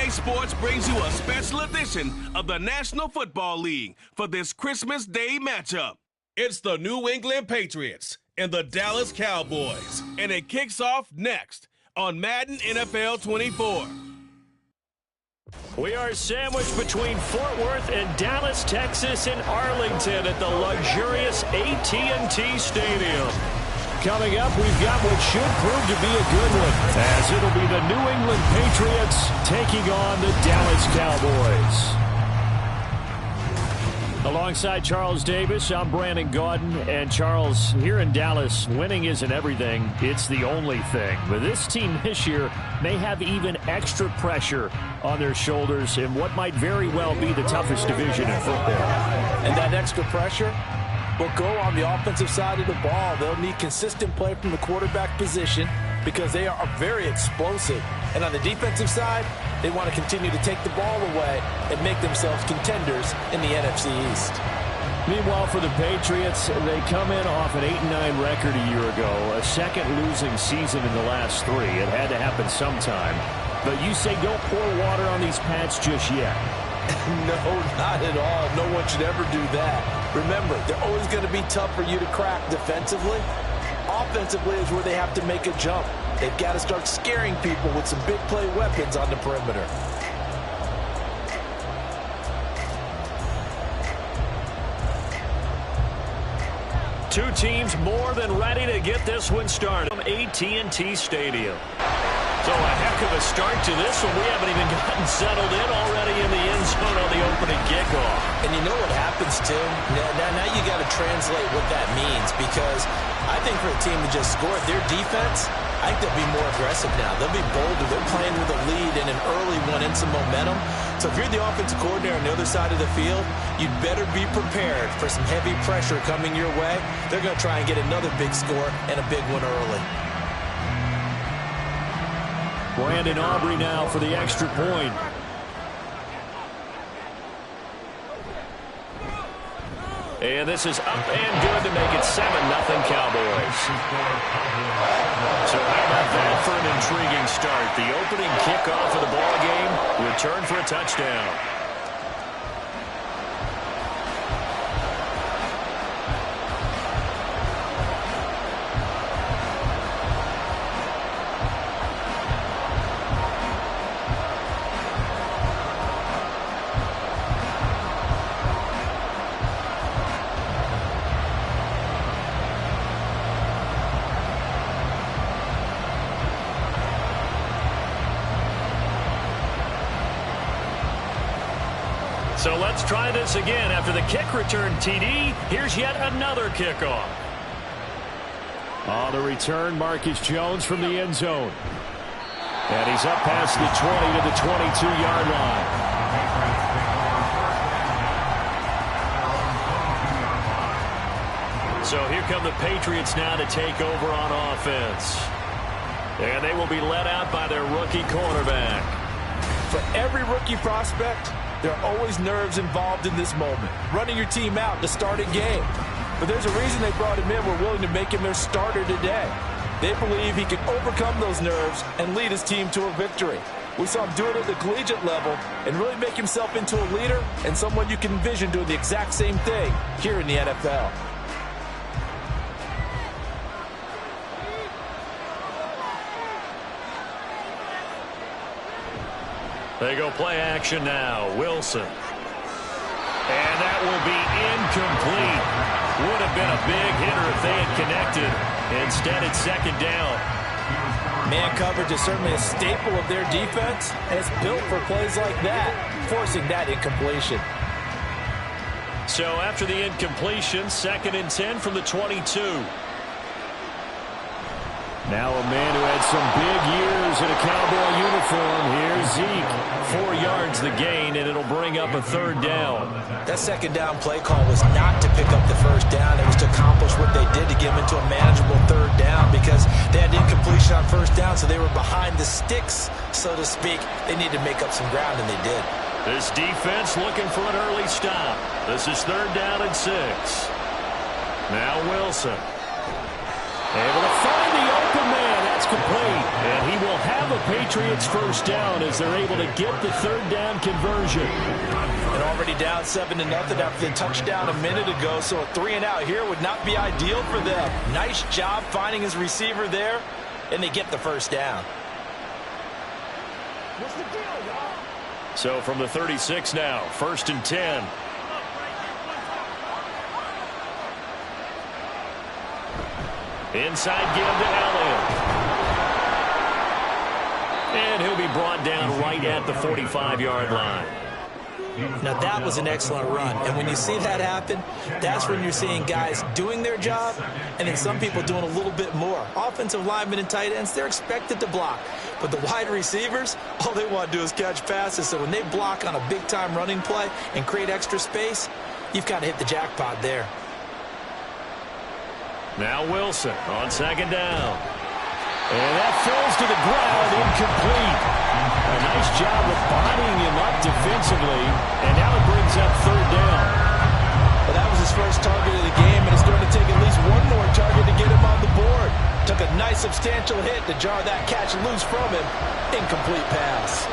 SGA Sports brings you a special edition of the National Football League for this Christmas Day matchup. It's the New England Patriots and the Dallas Cowboys, and it kicks off next on Madden NFL 24. We are sandwiched between Fort Worth and Dallas, Texas, and Arlington at the luxurious AT&T Stadium. Coming up, we've got what should prove to be a good one, as it'll be the New England Patriots taking on the Dallas Cowboys. Alongside Charles Davis, I'm Brandon Gaudin. And Charles, here in Dallas, winning isn't everything. It's the only thing. But this team this year may have even extra pressure on their shoulders in what might very well be the toughest division in football. And that extra pressure will go on the offensive side of the ball. They'll need consistent play from the quarterback position because they are very explosive. And on the defensive side, they want to continue to take the ball away and make themselves contenders in the NFC East. Meanwhile, for the Patriots, they come in off an 8-9 record a year ago, a second losing season in the last three. It had to happen sometime. But you say don't pour water on these Pats just yet. No, not at all. No one should ever do that. Remember, they're always going to be tough for you to crack defensively. Offensively is where they have to make a jump. They've got to start scaring people with some big play weapons on the perimeter. Two teams more than ready to get this one started from AT&T Stadium. So a heck of a start to this one. We haven't even gotten settled in already in the end zone on the opening kickoff. And you know what happens, Tim? Now you got to translate what that means, because I think for a team to just score their defense, I think they'll be more aggressive now. They'll be bolder. They're playing with a lead and an early one and some momentum. So if you're the offensive coordinator on the other side of the field, you'd better be prepared for some heavy pressure coming your way. They're going to try and get another big score and a big one early. Brandon Aubrey now for the extra point. And this is up and good to make it 7-0 Cowboys. So how about that for an intriguing start? The opening kickoff of the ball game, return for a touchdown. So let's try this again. After the kick return TD, here's yet another kickoff. On the return, Marcus Jones from the end zone. And he's up past the 20 to the 22-yard line. So here come the Patriots now to take over on offense. And they will be led out by their rookie cornerback. For every rookie prospect, there are always nerves involved in this moment. Running your team out to start a game. But there's a reason they brought him in. We're willing to make him their starter today. They believe he can overcome those nerves and lead his team to a victory. We saw him do it at the collegiate level and really make himself into a leader and someone you can envision doing the exact same thing here in the NFL. They go play action now. Wilson. And that will be incomplete. Would have been a big hitter if they had connected. Instead, it's second down. Man coverage is certainly a staple of their defense, and it's built for plays like that, forcing that incompletion. So after the incompletion, 2nd and 10 from the 22. Now a man who had some big years in a Cowboy uniform. Here's Zeke. 4 yards the gain, and it'll bring up a 3rd down. That second down play call was not to pick up the 1st down. It was to accomplish what they did to get them into a manageable 3rd down, because they had incompletion on 1st down, so they were behind the sticks, so to speak. They needed to make up some ground, and they did. This defense looking for an early stop. This is 3rd down and 6. Now Wilson. Able to find the open man. That's complete. And he will have a Patriots first down as they're able to get the third down conversion. And already down 7-0 after the touchdown a minute ago, so a 3-and-out here would not be ideal for them. Nice job finding his receiver there, and they get the first down. What's the deal, y'all? So from the 36 now, 1st and 10. Inside give to Elliott. And he'll be brought down right at the 45-yard line. Now that was an excellent run, and when you see that happen, that's when you're seeing guys doing their job and then some people doing a little bit more. Offensive linemen and tight ends, they're expected to block, but the wide receivers, all they want to do is catch passes. So when they block on a big-time running play and create extra space, you've got to hit the jackpot there. Now Wilson on 2nd down. And that falls to the ground, incomplete. A nice job of bodying him up defensively, and now it brings up 3rd down. Well, that was his first target of the game, and it's going to take at least one more target to get him on the board. Took a nice substantial hit to jar that catch loose from him. Incomplete pass.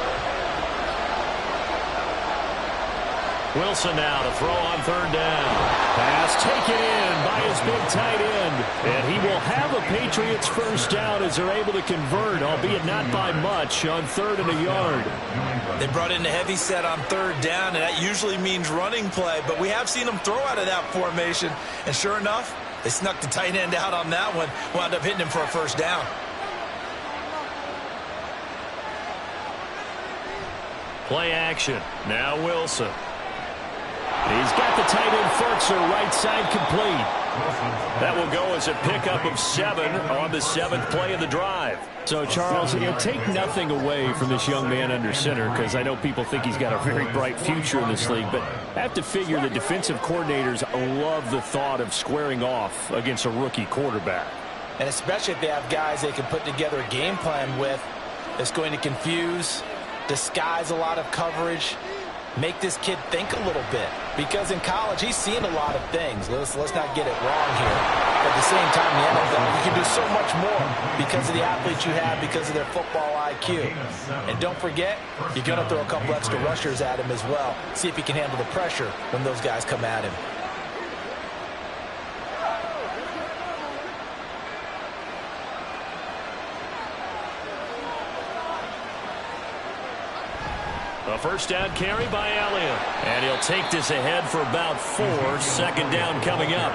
Wilson now to throw on 3rd down. Pass taken in by his big tight end. And he will have a Patriots first down as they're able to convert, albeit not by much, on 3rd and a yard. They brought in a heavy set on 3rd down, and that usually means running play. But we have seen them throw out of that formation. And sure enough, they snuck the tight end out on that one. Wound up hitting him for a first down. Play action. Now Wilson. He's got the tight end Fertzer right side complete. That will go as a pickup of 7 on the 7th play of the drive. So, Charles, take nothing away from this young man under center, because I know people think he's got a very bright future in this league, but I have to figure the defensive coordinators love the thought of squaring off against a rookie quarterback. And especially if they have guys they can put together a game plan with that's going to confuse, disguise a lot of coverage, make this kid think a little bit, because in college he's seen a lot of things. Let's not get it wrong here. But at the same time, in the NFL, you can do so much more because of the athletes you have, because of their football IQ. And don't forget, you're going to throw a couple extra rushers at him as well. See if he can handle the pressure when those guys come at him. A first down carry by Elliott. And he'll take this ahead for about 4. 2nd down coming up.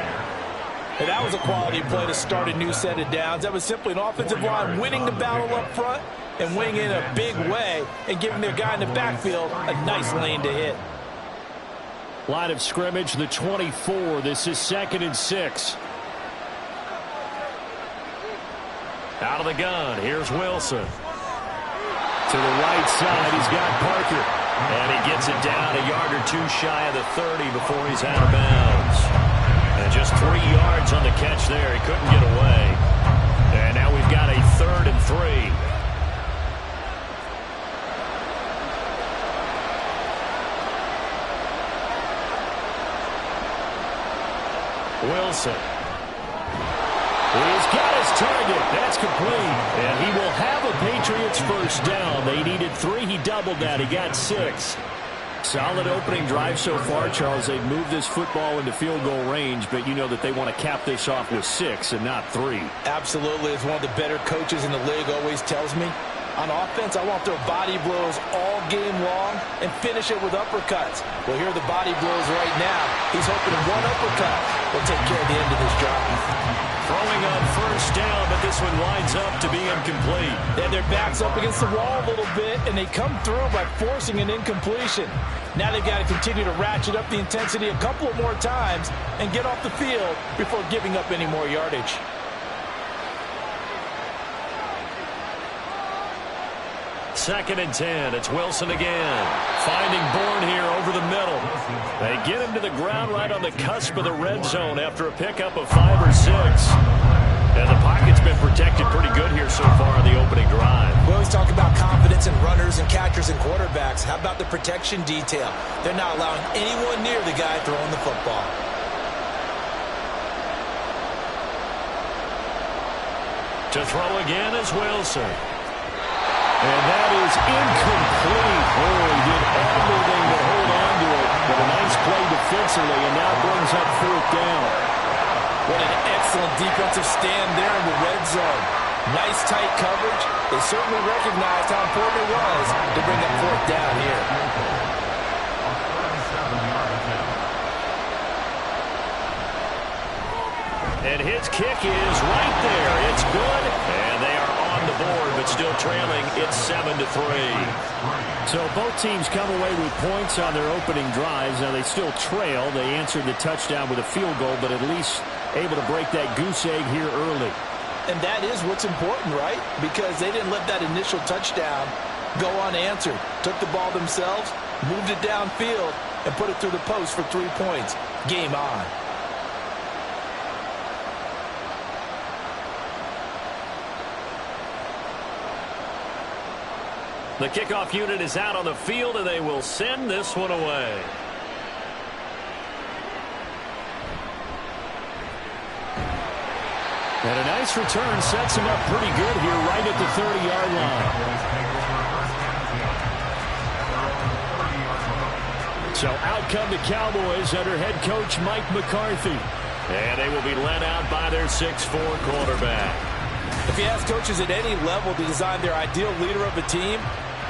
And that was a quality play to start a new set of downs. That was simply an offensive line winning the battle up front and winning in a big way and giving their guy in the backfield a nice lane to hit. Line of scrimmage, the 24. This is 2nd and 6. Out of the gun, here's Wilson. To the right side, he's got Parker. And he gets it down a yard or 2 shy of the 30 before he's out of bounds. And just 3 yards on the catch there. He couldn't get away. And now we've got a 3rd and 3. Wilson. He's got his target. That's complete. And he will have a Patriots first down. They needed 3. He doubled that. He got 6. Solid opening drive so far, Charles. They've moved this football into field goal range, but you know that they want to cap this off with 6 and not 3. Absolutely. As one of the better coaches in the league always tells me, on offense, I want to throw body blows all game long and finish it with uppercuts. Well, here are the body blows right now. He's hoping one uppercut will take care of the end of this drive. Throwing on first down, but this one winds up to be incomplete. And their back's up against the wall a little bit, and they come through by forcing an incompletion. Now they've got to continue to ratchet up the intensity a couple of more times and get off the field before giving up any more yardage. Second and 10. It's Wilson again. Finding Bourne here over the middle. They get him to the ground right on the cusp of the red zone after a pickup of 5 or 6. And the pocket's been protected pretty good here so far on the opening drive. We always talk about confidence in runners and catchers and quarterbacks. How about the protection detail? They're not allowing anyone near the guy throwing the football. To throw again is Wilson. And that is incomplete. Oh, he did everything to hold on to it. But a nice play defensively, and now brings up 4th down. What an excellent defensive stand there in the red zone. Nice tight coverage. They certainly recognized how important it was to bring up 4th down here. And his kick is right there. It's good. And they are on the board, but still trailing. It's 7-3. So both teams come away with points on their opening drives. Now they still trail. They answered the touchdown with a field goal, but at least able to break that goose egg here early. And that is what's important, right? Because they didn't let that initial touchdown go unanswered. Took the ball themselves, moved it downfield, and put it through the post for 3 points. Game on. The kickoff unit is out on the field, and they will send this one away. And a nice return sets him up pretty good here right at the 30-yard line. So out come the Cowboys under head coach Mike McCarthy. And they will be led out by their 6'4" quarterback. If you ask coaches at any level to design their ideal leader of a team,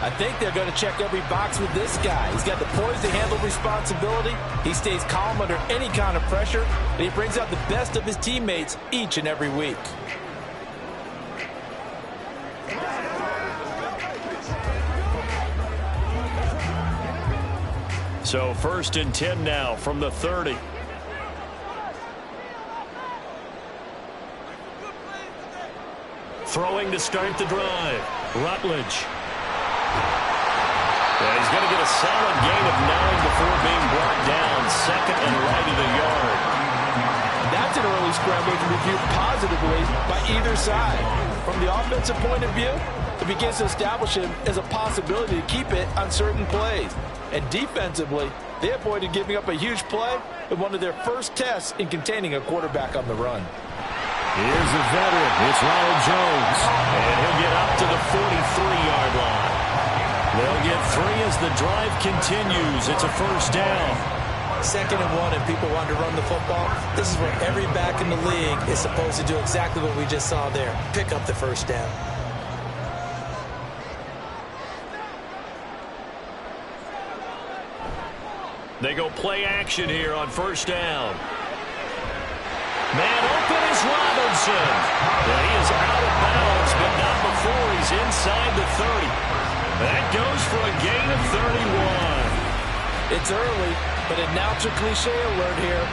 I think they're going to check every box with this guy. He's got the poise to handle responsibility. He stays calm under any kind of pressure, and he brings out the best of his teammates each and every week. So 1st and 10 now from the 30. Throwing to start the drive. Rutledge. And he's going to get a solid gain of 9 before being brought down. 2nd and right of the yard. That's an early scramble to be viewed positively by either side. From the offensive point of view, it begins to establish him as a possibility to keep it on certain plays. And defensively, they avoided giving up a huge play in one of their first tests in containing a quarterback on the run. Here's the veteran. It's Ronald Jones. And he'll get up to the 43-yard line. They'll get 3 as the drive continues. It's a 1st down. 2nd and 1, and people want to run the football. This is where every back in the league is supposed to do exactly what we just saw there. Pick up the 1st down. They go play action here on 1st down. Man open is Robinson. Yeah, he is out of bounds, but not before he's inside the 30. That goes for a gain of 31. It's early, but announcer cliche alert here.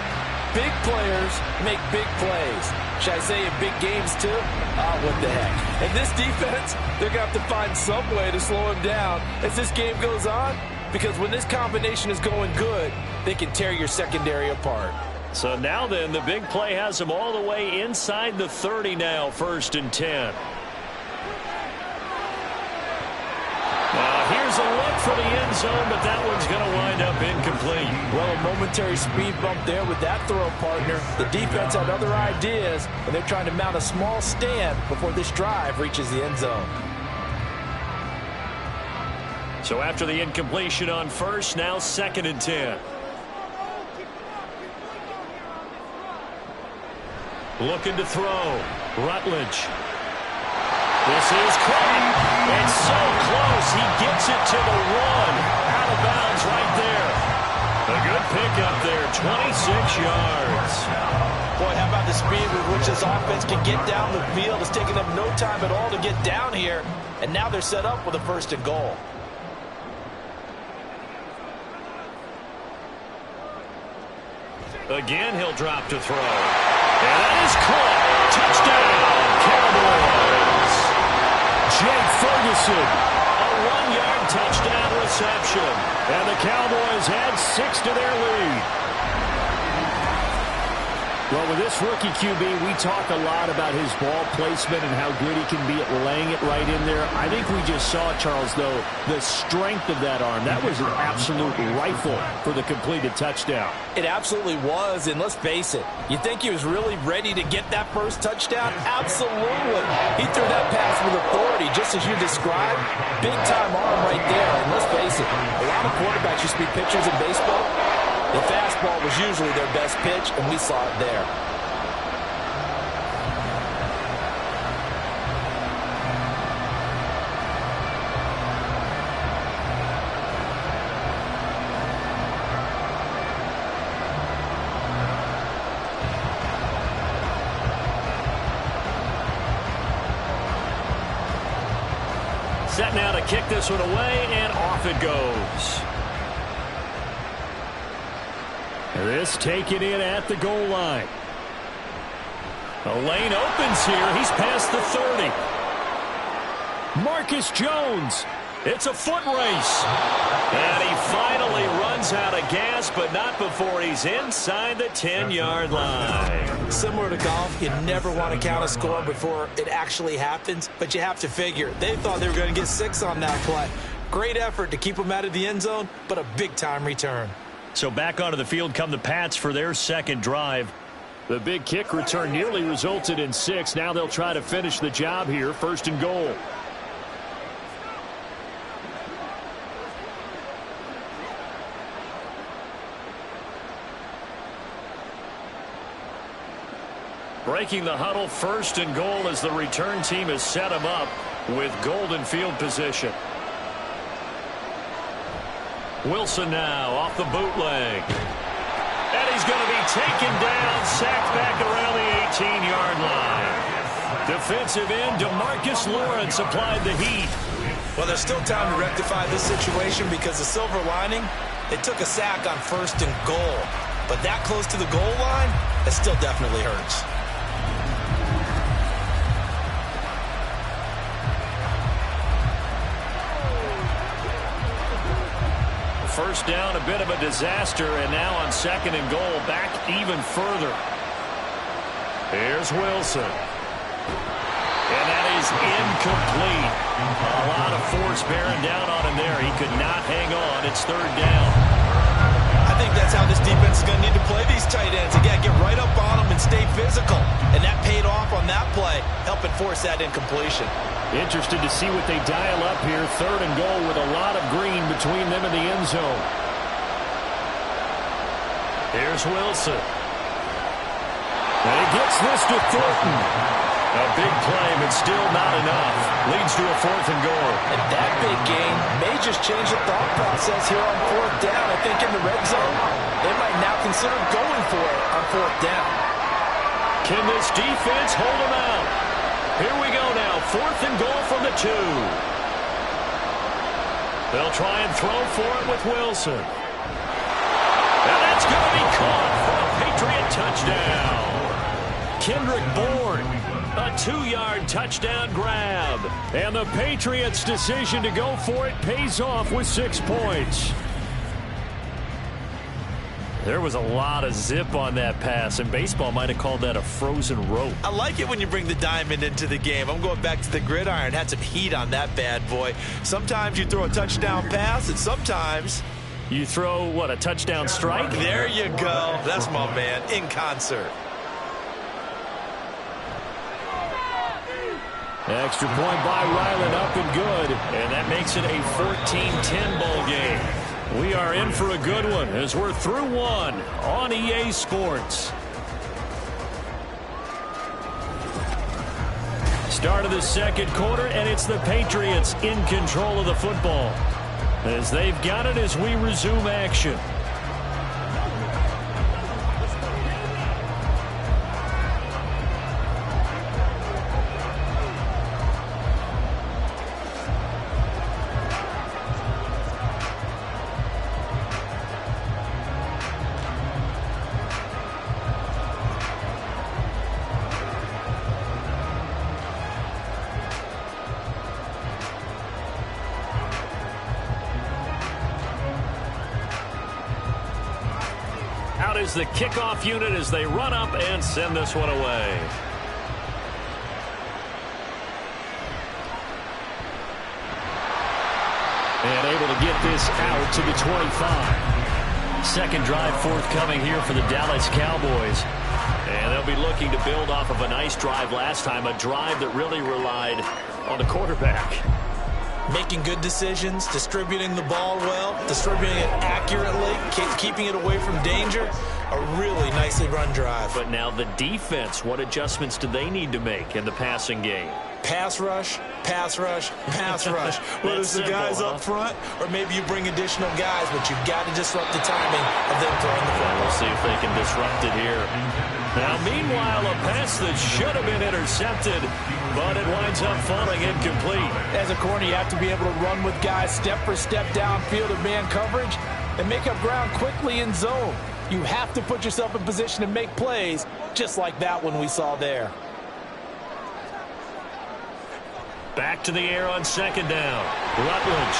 Big players make big plays. Should I say in big games too? What the heck. And this defense, they're going to have to find some way to slow him down as this game goes on, because when this combination is going good, they can tear your secondary apart. So now then, the big play has him all the way inside the 30 now, 1st and 10. Now here's a look for the end zone, but that one's going to wind up incomplete. Well, a momentary speed bump there with that throw, partner. The defense had other ideas, and they're trying to mount a small stand before this drive reaches the end zone. So after the incompletion on 1st, now 2nd and 10. Looking to throw. Rutledge. This is caught. It's so close. He gets it to the 1. Out of bounds right there. A good pickup there. 26 yards. Boy, how about the speed with which this offense can get down the field? It's taking them no time at all to get down here. And now they're set up with a 1st and goal. Again, he'll drop to throw. And that is caught. Touchdown, Cowboys. Jake Ferguson. A 1-yard touchdown reception. And the Cowboys add 6 to their lead. Well, with this rookie QB, we talk a lot about his ball placement and how good he can be at laying it right in there. I think we just saw, Charles, though, the strength of that arm. That was an absolute rifle for the completed touchdown. It absolutely was, and let's face it, you think he was really ready to get that first touchdown? Absolutely. He threw that pass with authority, just as you described. Big-time arm right there, and let's face it, a lot of quarterbacks used to be pitchers in baseball. The fastball was usually their best pitch, and we saw it there. Set now to kick this one away, and off it goes. This taken in at the goal line. The lane opens here. He's past the 30. Marcus Jones. It's a foot race. And he finally runs out of gas, but not before he's inside the 10-yard line. Similar to golf, you never want to count a score before it actually happens, but you have to figure. They thought they were going to get 6 on that play. Great effort to keep them out of the end zone, but a big-time return. So back onto the field come the Pats for their second drive. The big kick return nearly resulted in 6. Now they'll try to finish the job here, 1st and goal. Breaking the huddle, 1st and goal as the return team has set him up with golden field position. Wilson now off the bootleg. And he's going to be taken down, sacked back around the 18-yard line. Defensive end DeMarcus Lawrence applied the heat. Well, there's still time to rectify this situation because the silver lining, they took a sack on 1st and goal. But that close to the goal line, that still definitely hurts. First down, a bit of a disaster, and now on 2nd and goal, back even further. Here's Wilson. And that is incomplete. A lot of force bearing down on him there. He could not hang on. It's 3rd down. I think that's how this defense is going to need to play these tight ends. Again, get right up on them and stay physical. And that paid off on that play, helping force that incompletion. Interested to see what they dial up here. 3rd and goal with a lot of green between them and the end zone. Here's Wilson. And he gets this to Thornton. A big play, but still not enough. Leads to a 4th and goal. And that big gain may just change the thought process here on 4th down. I think in the red zone, they might now consider going for it on 4th down. Can this defense hold them out? Here we go now, 4th and goal from the 2. They'll try and throw for it with Wilson. And that's going to be caught for a Patriot touchdown. Kendrick Bourne, a 2-yard touchdown grab. And the Patriots' decision to go for it pays off with 6 points. There was a lot of zip on that pass, and baseball might have called that a frozen rope. I like it when you bring the diamond into the game. I'm going back to the gridiron. Had some heat on that bad boy. Sometimes you throw a touchdown pass, and sometimes you throw, what, a touchdown strike? There you go. That's my man, in concert. Extra point by Ryland, up and good. And that makes it a 14-10 ball game. We are in for a good one as we're through 1 on EA Sports. Start of the 2nd quarter, and it's the Patriots in control of the football as they've got it as we resume action. is the kickoff unit as they run up and send this one away. And able to get this out to the 25. Second drive forthcoming here for the Dallas Cowboys. And they'll be looking to build off of a nice drive last time, a drive that really relied on the quarterback. Making good decisions, distributing the ball well, distributing it accurately, keeping it away from danger. A really nicely run drive. But now the defense, what adjustments do they need to make in the passing game? Pass rush, pass rush, pass rush. Whether it's the guys up front or maybe you bring additional guys, but you've got to disrupt the timing of them throwing the football. We'll see if they can disrupt it here. Now, meanwhile, a pass that should have been intercepted, but it winds up falling incomplete. As a corner, you have to be able to run with guys step for step downfield of man coverage and make up ground quickly in zone. You have to put yourself in position to make plays, just like that one we saw there. Back to the air on second down. Rutledge.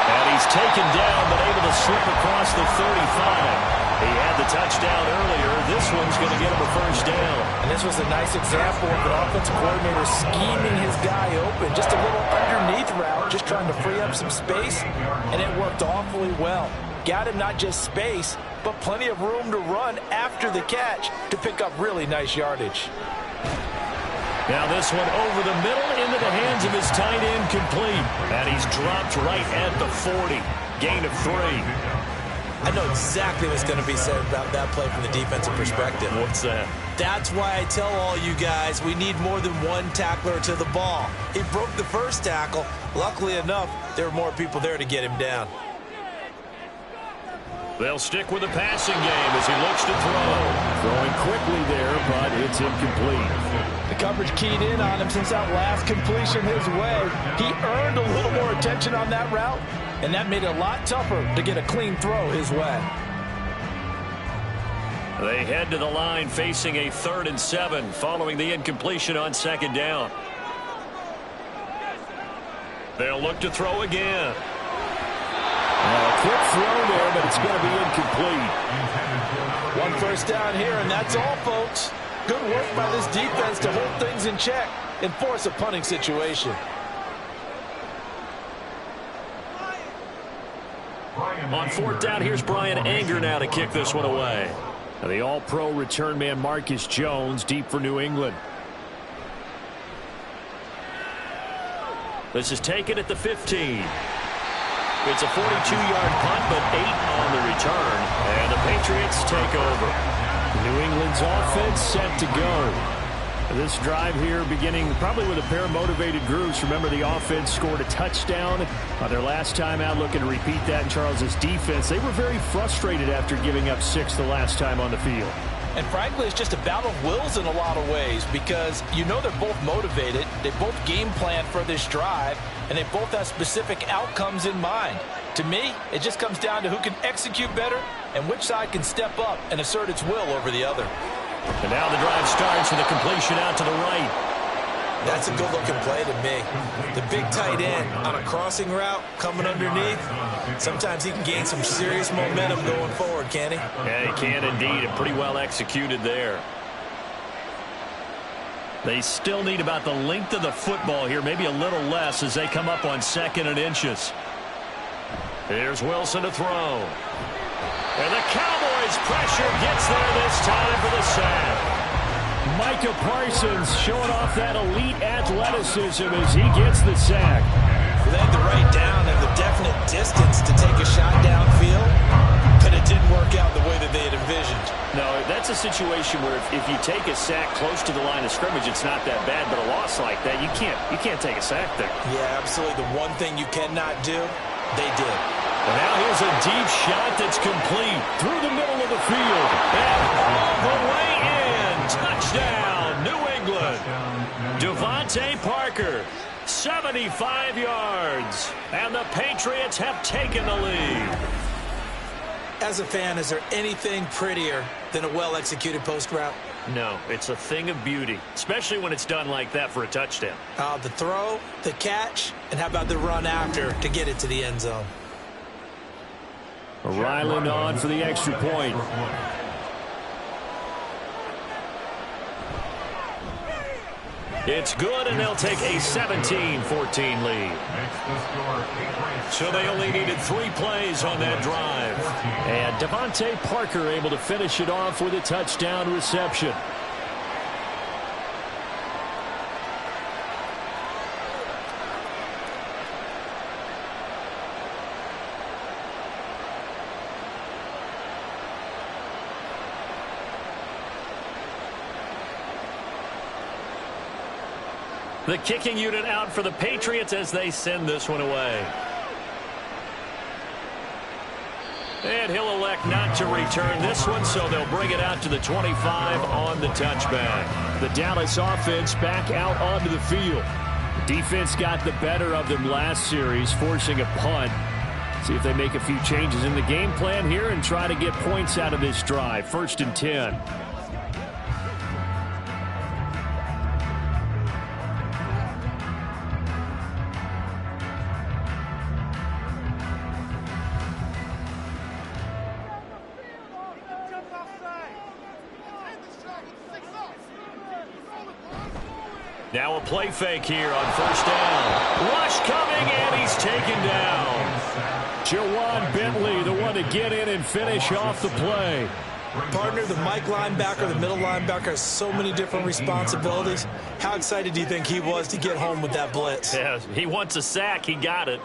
And he's taken down, but able to slip across the 35. He had the touchdown earlier. This one's going to get him a first down. And this was a nice example of an offensive coordinator scheming his guy open. Just a little underneath route, just trying to free up some space, and it worked awfully well. Got him not just space, but plenty of room to run after the catch to pick up really nice yardage. Now this one over the middle into the hands of his tight end complete. And he's dropped right at the 40. Gain of 3. I know exactly what's going to be said about that play from the defensive perspective. What's that? That's why I tell all you guys we need more than one tackler to the ball. He broke the first tackle. Luckily enough, there were more people there to get him down. They'll stick with the passing game as he looks to throw. Throwing quickly there, but it's incomplete. The coverage keyed in on him since that last completion his way. He earned a little more attention on that route, and that made it a lot tougher to get a clean throw his way. They head to the line facing a 3rd and 7 following the incompletion on second down. They'll look to throw again. A quick throw there, but it's going to be incomplete. One first down here, and that's all, folks. Good work by this defense to hold things in check and force a punting situation. On 4th down, here's Brian Anger now to kick this one away. The all-pro return man Marcus Jones deep for New England. This is taken at the 15. It's a 42-yard punt, but 8 on the return. And the Patriots take over. New England's offense set to go. This drive here beginning probably with a pair of motivated groups. Remember, the offense scored a touchdown their last time out, looking to repeat that in Charles's defense. They were very frustrated after giving up 6 the last time on the field. And frankly, it's just a battle of wills in a lot of ways because you know they're both motivated. They both game plan for this drive, and they both have specific outcomes in mind. To me, it just comes down to who can execute better and which side can step up and assert its will over the other. And now the drive starts with a completion out to the right. That's a good-looking play to me. The big tight end on a crossing route coming underneath. Sometimes he can gain some serious momentum going forward, can't he? Yeah, he can indeed, and pretty well executed there. They still need about the length of the football here, maybe a little less as they come up on 2nd and inches. Here's Wilson to throw. And the Cowboys pressure gets there this time for the sack. Micah Parsons showing off that elite athleticism as he gets the sack. They had the right down and the definite distance to take a shot downfield, but it didn't work out the way that they had envisioned. No, that's a situation where if you take a sack close to the line of scrimmage, it's not that bad, but a loss like that, you can't take a sack there. Yeah, absolutely. The one thing you cannot do, they did. And now here's a deep shot that's complete through the middle of the field. And all the way in. Touchdown, New England. Devontae Parker, 75 yards. And the Patriots have taken the lead. As a fan, is there anything prettier than a well-executed post route? No, it's a thing of beauty, especially when it's done like that for a touchdown. The throw, the catch, and how about the run after to get it to the end zone? Ryland on for the extra point. It's good, and they'll take a 17-14 lead. So they only needed 3 plays on that drive. And Devontae Parker able to finish it off with a touchdown reception. The kicking unit out for the Patriots as they send this one away. And he'll elect not to return this one, so they'll bring it out to the 25 on the touchback. The Dallas offense back out onto the field. Defense got the better of them last series, forcing a punt. See if they make a few changes in the game plan here and try to get points out of this drive. 1st and 10. Now a play fake here on 1st down. Rush coming, and he's taken down. Jawan Bentley, the one to get in and finish off the play. Partner, the Mike linebacker, the middle linebacker has so many different responsibilities. How excited do you think he was to get home with that blitz? Yeah, he wants a sack. He got it.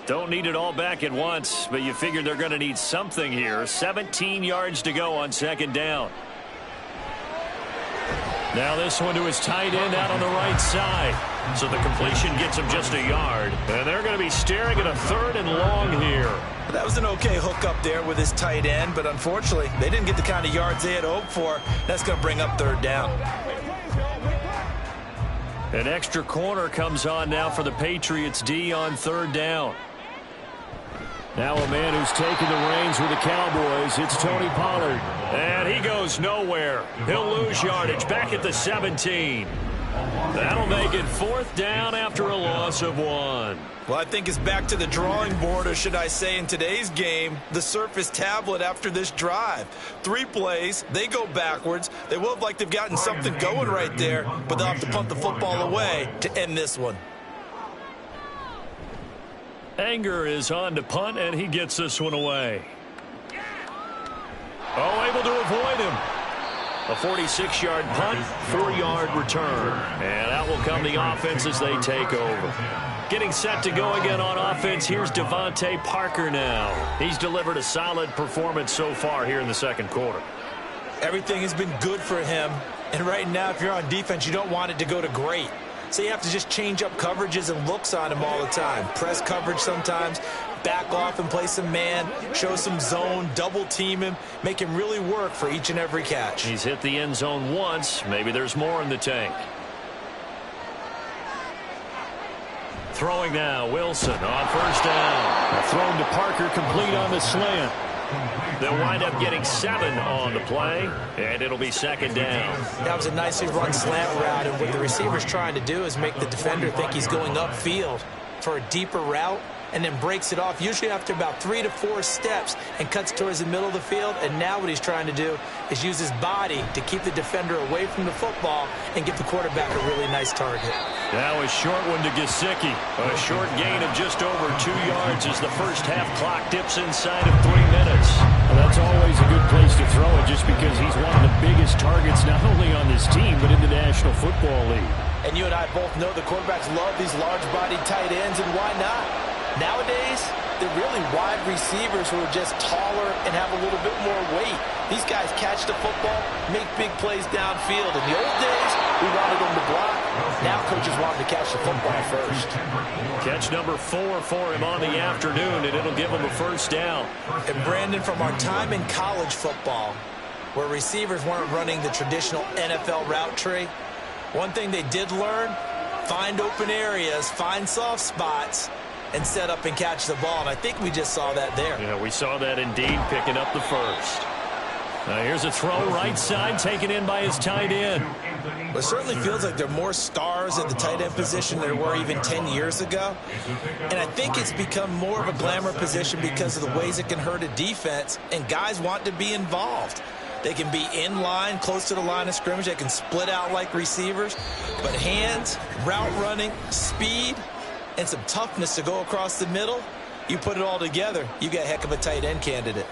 Don't need it all back at once, but you figure they're going to need something here. 17 yards to go on 2nd down. Now this one to his tight end out on the right side. So the completion gets him just a yard. And they're going to be staring at a 3rd and long here. That was an okay hook up there with his tight end, but unfortunately, they didn't get the kind of yards they had hoped for. That's going to bring up 3rd down. An extra corner comes on now for the Patriots D on 3rd down. Now a man who's taken the reins with the Cowboys, it's Tony Pollard. And he goes nowhere. He'll lose yardage back at the 17. That'll make it 4th down after a loss of 1. Well, I think it's back to the drawing board, or should I say in today's game, the Surface tablet after this drive. 3 plays, they go backwards. They will have like they've gotten something going right there, but they'll have to punt the football away to end this one. Anger is on to punt, and he gets this one away. Oh, able to avoid him. A 46-yard punt, 4-yard return. And out will come the offense as they take over. Getting set to go again on offense, here's Devontae Parker now. He's delivered a solid performance so far here in the 2nd quarter. Everything has been good for him. And right now, if you're on defense, you don't want it to go to great. So you have to just change up coverages and looks on him all the time. Press coverage sometimes, back off and play some man, show some zone, double team him, make him really work for each and every catch. He's hit the end zone once. Maybe there's more in the tank. Throwing now, Wilson on 1st down. Thrown to Parker, complete on the slant. They'll wind up getting 7 on the play, and it'll be 2nd down. That was a nicely run slant route, and what the receiver's trying to do is make the defender think he's going upfield for a deeper route, and then breaks it off, usually after about 3 to 4 steps, and cuts towards the middle of the field. And now what he's trying to do is use his body to keep the defender away from the football and give the quarterback a really nice target. Now a short one to Gesicki. A short gain of just over 2 yards as the first half clock dips inside of 3 minutes. Well, that's always a good place to throw it, just because he's one of the biggest targets not only on this team but in the National Football League. And you and I both know the quarterbacks love these large-bodied tight ends, and why not? Nowadays, they're really wide receivers who are just taller and have a little bit more weight. These guys catch the football, make big plays downfield. In the old days, we wanted them to block. Now coaches want them to catch the football first. Catch number 4 for him on the afternoon, and it'll give him a 1st down. And Brandon, from our time in college football, where receivers weren't running the traditional NFL route tree, one thing they did learn, find open areas, find soft spots, and set up and catch the ball. And I think we just saw that there. Yeah, we saw that indeed, picking up the 1st. Here's a throw right side taken in by his tight end. Well, it certainly feels like there are more stars at the tight end position than there were even 10 years ago. And I think it's become more of a glamour position because of the ways it can hurt a defense, and guys want to be involved. They can be in line, close to the line of scrimmage. They can split out like receivers. But hands, route running, speed, and some toughness to go across the middle, you put it all together, you got a heck of a tight end candidate.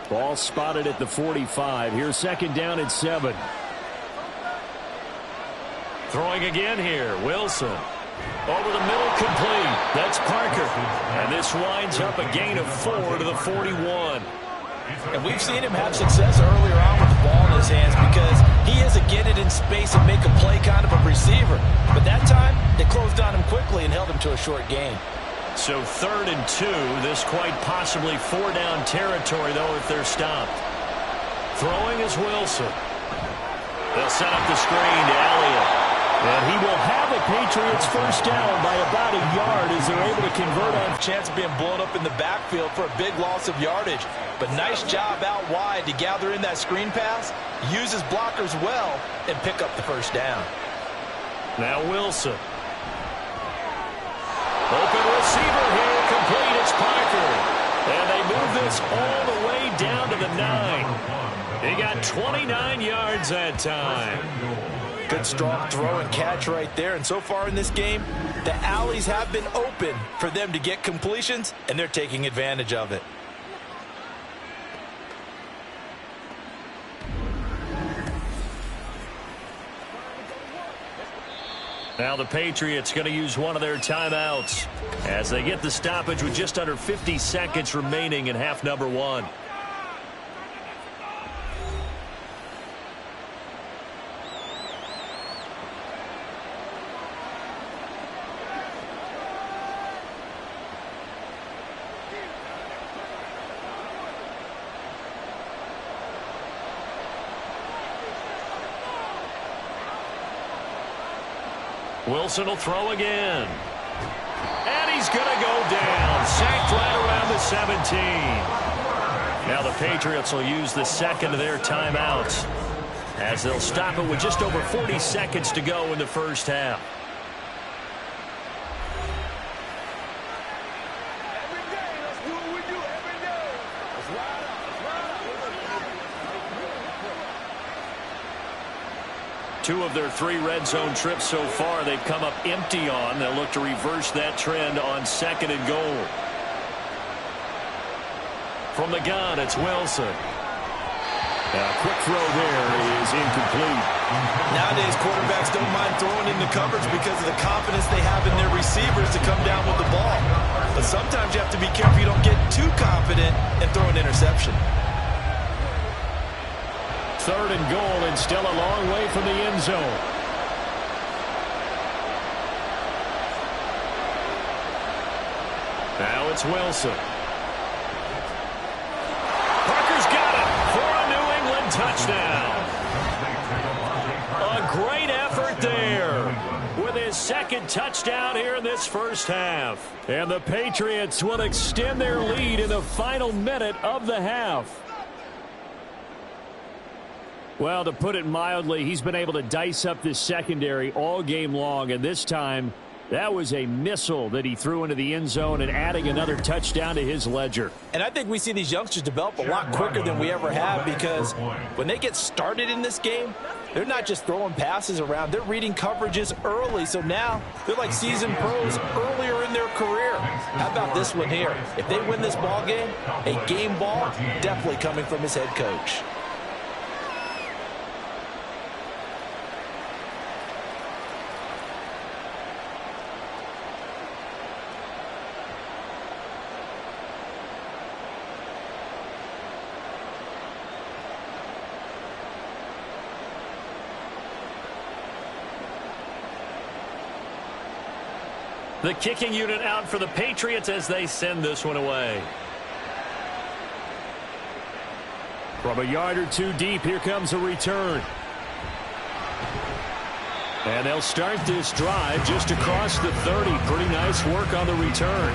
Ball spotted at the 45. Here's second down and 7. Throwing again here, Wilson. Over the middle, complete. That's Parker. And this winds up a gain of 4 to the 41. And we've seen him have success earlier on with the ball in his hands because he is a get it in space and make a play kind of a receiver. But that time, they closed on him quickly and held him to a short gain. So 3rd and 2. This quite possibly 4-down territory, though, if they're stopped. Throwing is Wilson. They'll set up the screen to Elliott. And he will have a Patriots first down by about a yard as they're able to convert on. Chance of being blown up in the backfield for a big loss of yardage. But nice job out wide to gather in that screen pass, use his blockers well, and pick up the first down. Now Wilson. Open receiver here, complete. It's Parker. And they move this all the way down to the 9. He got 29 yards that time. Good strong throw and catch right there. And so far in this game, the alleys have been open for them to get completions, and they're taking advantage of it. Now the Patriots going to use one of their timeouts as they get the stoppage with just under 50 seconds remaining in half number 1. Wilson will throw again. And he's going to go down. Sacked right around the 17. Now the Patriots will use the second of their timeouts as they'll stop it with just over 40 seconds to go in the first half. Two of their 3 red zone trips so far they've come up empty on. They'll look to reverse that trend on 2nd and goal. From the gun, it's Wilson. A quick throw there is incomplete. Nowadays, quarterbacks don't mind throwing into coverage because of the confidence they have in their receivers to come down with the ball. But sometimes you have to be careful you don't get too confident and throw an interception. 3rd and goal, and still a long way from the end zone. Now it's Wilson. Parker's got it for a New England touchdown. A great effort there with his 2nd touchdown here in this first half. And the Patriots will extend their lead in the final minute of the half. Well, to put it mildly, he's been able to dice up this secondary all game long, and this time that was a missile that he threw into the end zone and adding another touchdown to his ledger. And I think we see these youngsters develop a lot quicker than we ever have because when they get started in this game, they're not just throwing passes around. They're reading coverages early, so now they're like seasoned pros earlier in their career. How about this one here? If they win this ball game, a game ball definitely coming from his head coach. The kicking unit out for the Patriots as they send this one away. From a yard or 2 deep, here comes a return. And they'll start this drive just across the 30. Pretty nice work on the return.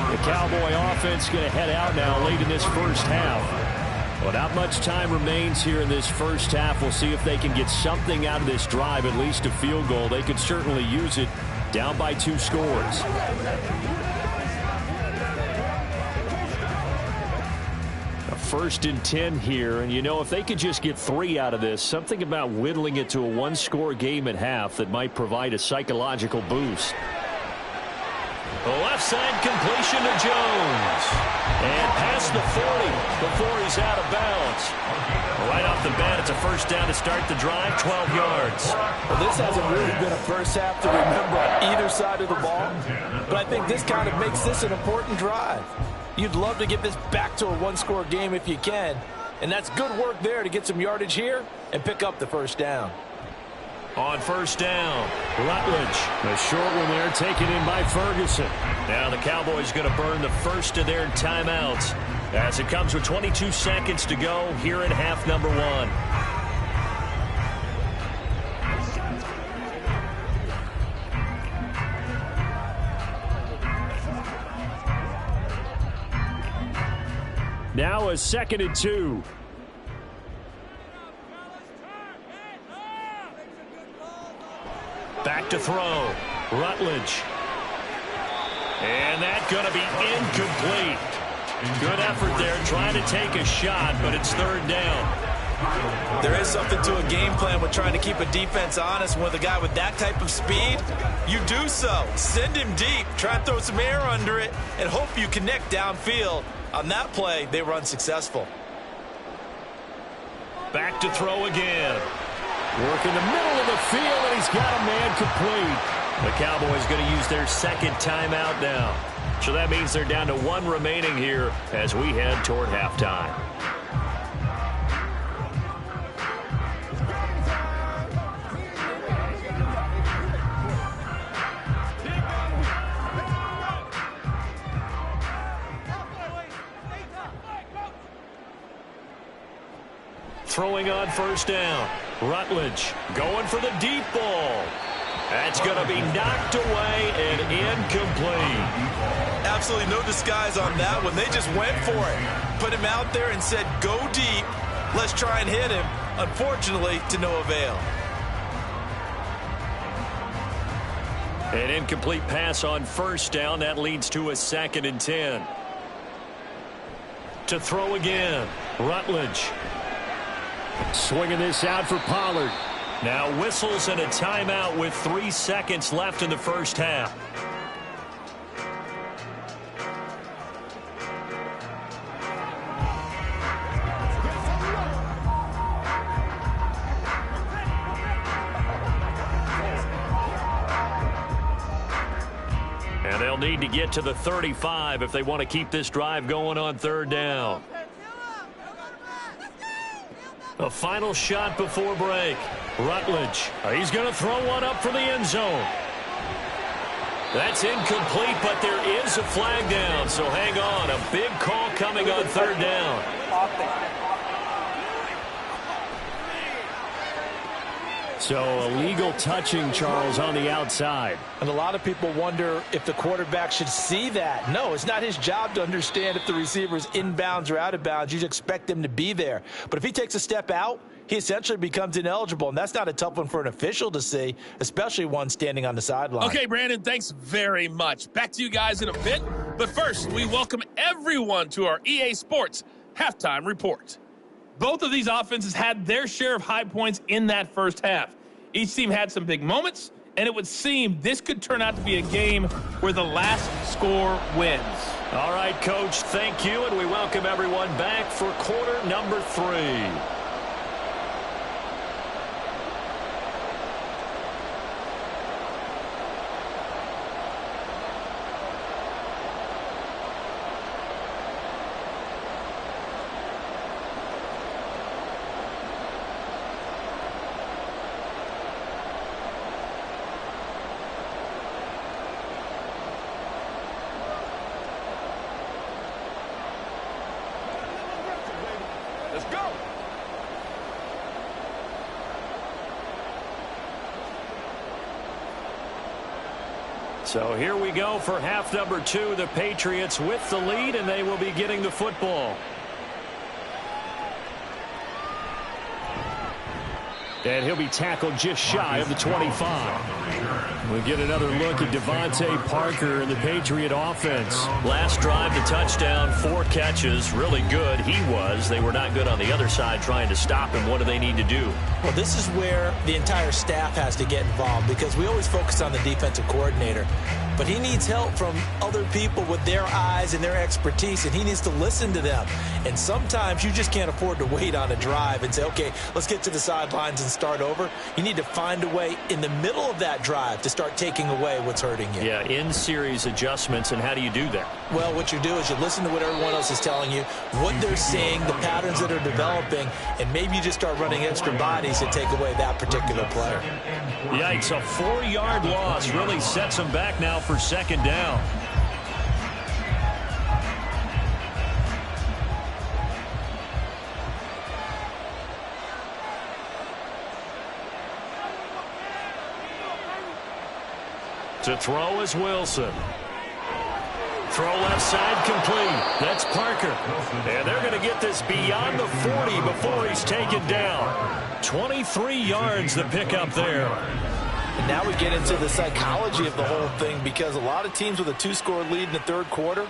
The Cowboy offense going to head out now late in this first half. Well, not much time remains here in this first half. We'll see if they can get something out of this drive, at least a field goal. They could certainly use it, down by 2 scores. A 1st and 10 here, and you know, if they could just get 3 out of this, something about whittling it to a 1-score game at half that might provide a psychological boost. The left side completion to Jones. And past the 40 before he's out of bounds. Right off the bat, it's a first down to start the drive, 12 yards. Well, this hasn't really been a first half to remember on either side of the ball. But I think this kind of makes this an important drive. You'd love to get this back to a 1-score game if you can. And that's good work there to get some yardage here and pick up the first down. On first down, Rutledge. The short one there taken in by Ferguson. Now the Cowboys going to burn the first of their timeouts as it comes with 22 seconds to go here in half number 1. Now a 2nd and 2. Back to throw. Rutledge. And that's going to be incomplete. Good effort there trying to take a shot, but it's 3rd down. There is something to a game plan with trying to keep a defense honest. With a guy with that type of speed, you do so. Send him deep. Try and throw some air under it and hope you connect downfield. On that play, they were unsuccessful. Back to throw again. Work in the middle of the field, and he's got a man complete. The Cowboys going to use their 2nd timeout now. So that means they're down to 1 remaining here as we head toward halftime. Throwing on first down. Rutledge going for the deep ball. That's going to be knocked away and incomplete. Absolutely no disguise on that one. They just went for it. Put him out there and said, go deep. Let's try and hit him. Unfortunately, to no avail. An incomplete pass on first down. That leads to a 2nd and 10. To throw again. Rutledge. Swinging this out for Pollard. Now whistles and a timeout with 3 seconds left in the first half. And they'll need to get to the 35 if they want to keep this drive going on 3rd down. A final shot before break. Rutledge. He's going to throw one up for the end zone. That's incomplete, but there is a flag down, so hang on. A big call coming on 3rd down. So illegal touching, Charles, on the outside. And a lot of people wonder if the quarterback should see that. No, it's not his job to understand if the receiver is inbounds or out of bounds. You just expect him to be there. But if he takes a step out, he essentially becomes ineligible, and that's not a tough one for an official to see, especially one standing on the sideline. Okay, Brandon, thanks very much. Back to you guys in a bit. But first, we welcome everyone to our EA Sports Halftime Report. Both of these offenses had their share of high points in that first half. Each team had some big moments, and it would seem this could turn out to be a game where the last score wins. All right, Coach, thank you, and we welcome everyone back for quarter number 3. So here we go for half number 2. The Patriots with the lead, and they will be getting the football. And he'll be tackled just shy of the 25. We'll get another look at Devontae Parker and the Patriot offense. Last drive, the touchdown, 4 catches. Really good. He was. They were not good on the other side trying to stop him. What do they need to do? Well, this is where the entire staff has to get involved because we always focus on the defensive coordinator. But he needs help from other people with their eyes and their expertise, and he needs to listen to them. And sometimes you just can't afford to wait on a drive and say, okay, let's get to the sidelines and start over. You need to find a way in the middle of that drive to start taking away what's hurting you. Yeah, in-series adjustments, and how do you do that? Well, what you do is you listen to what everyone else is telling you, what they're seeing, the patterns that are developing, and maybe you just start running extra bodies to take away that particular player. Yikes, a 4-yard loss really sets them back now for second down. To throw is Wilson. Throw left side complete. That's Parker. And they're going to get this beyond the 40 before he's taken down. 23 yards the pickup there. And now we get into the psychology of the whole thing because a lot of teams with a 2-score lead in the third quarter,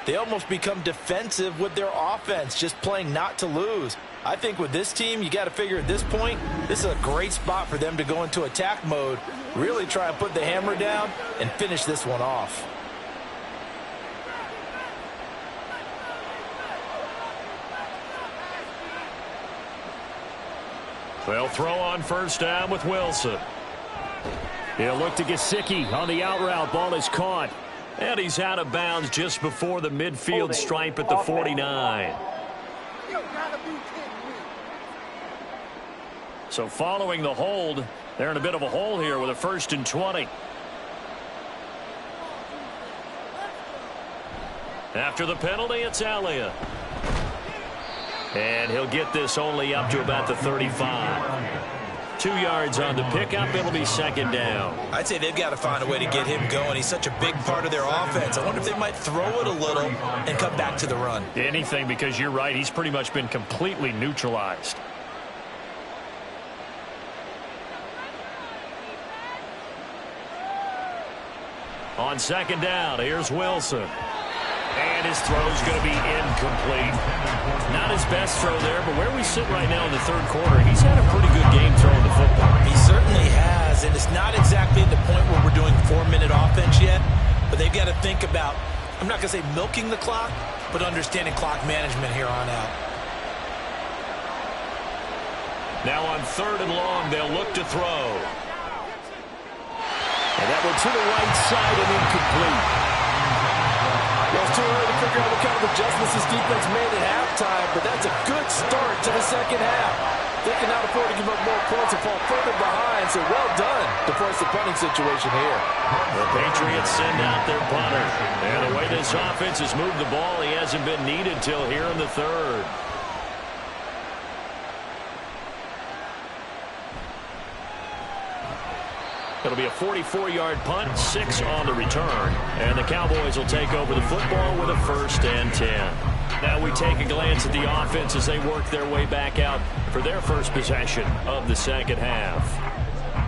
they almost become defensive with their offense, just playing not to lose. I think with this team, you got to figure at this point, this is a great spot for them to go into attack mode, really try and put the hammer down and finish this one off. They'll throw on first down with Wilson. He'll look to Gesicki on the out route. Ball is caught. And he's out of bounds just before the midfield stripe at the 49. So following the hold, they're in a bit of a hole here with a 1st and 20. After the penalty, it's Elliott. And he'll get this only up to about the 35. 2 yards on the pickup. It'll be second down. I'd say they've got to find a way to get him going. He's such a big part of their offense. I wonder if they might throw it a little and come back to the run. Anything, because you're right. He's pretty much been completely neutralized. On second down, here's Wilson. And his throw's going to be incomplete. Not his best throw there, but where we sit right now in the third quarter, he's had a pretty good game throwing the football. He certainly has, and it's not exactly at the point where we're doing 4-minute offense yet, but they've got to think about, I'm not going to say milking the clock, but understanding clock management here on out. Now on 3rd and long, they'll look to throw. And that one to the right side and incomplete. Well, it's too early to figure out what kind of adjustments this defense made at halftime, but that's a good start to the second half. They can not afford to give up more points and fall further behind, so well done to force the punting situation here. The Patriots send out their punter. And the way this offense has moved the ball, he hasn't been needed till here in the third. It'll be a 44-yard punt, 6 on the return. And the Cowboys will take over the football with a 1st and 10. Now we take a glance at the offense as they work their way back out for their first possession of the second half.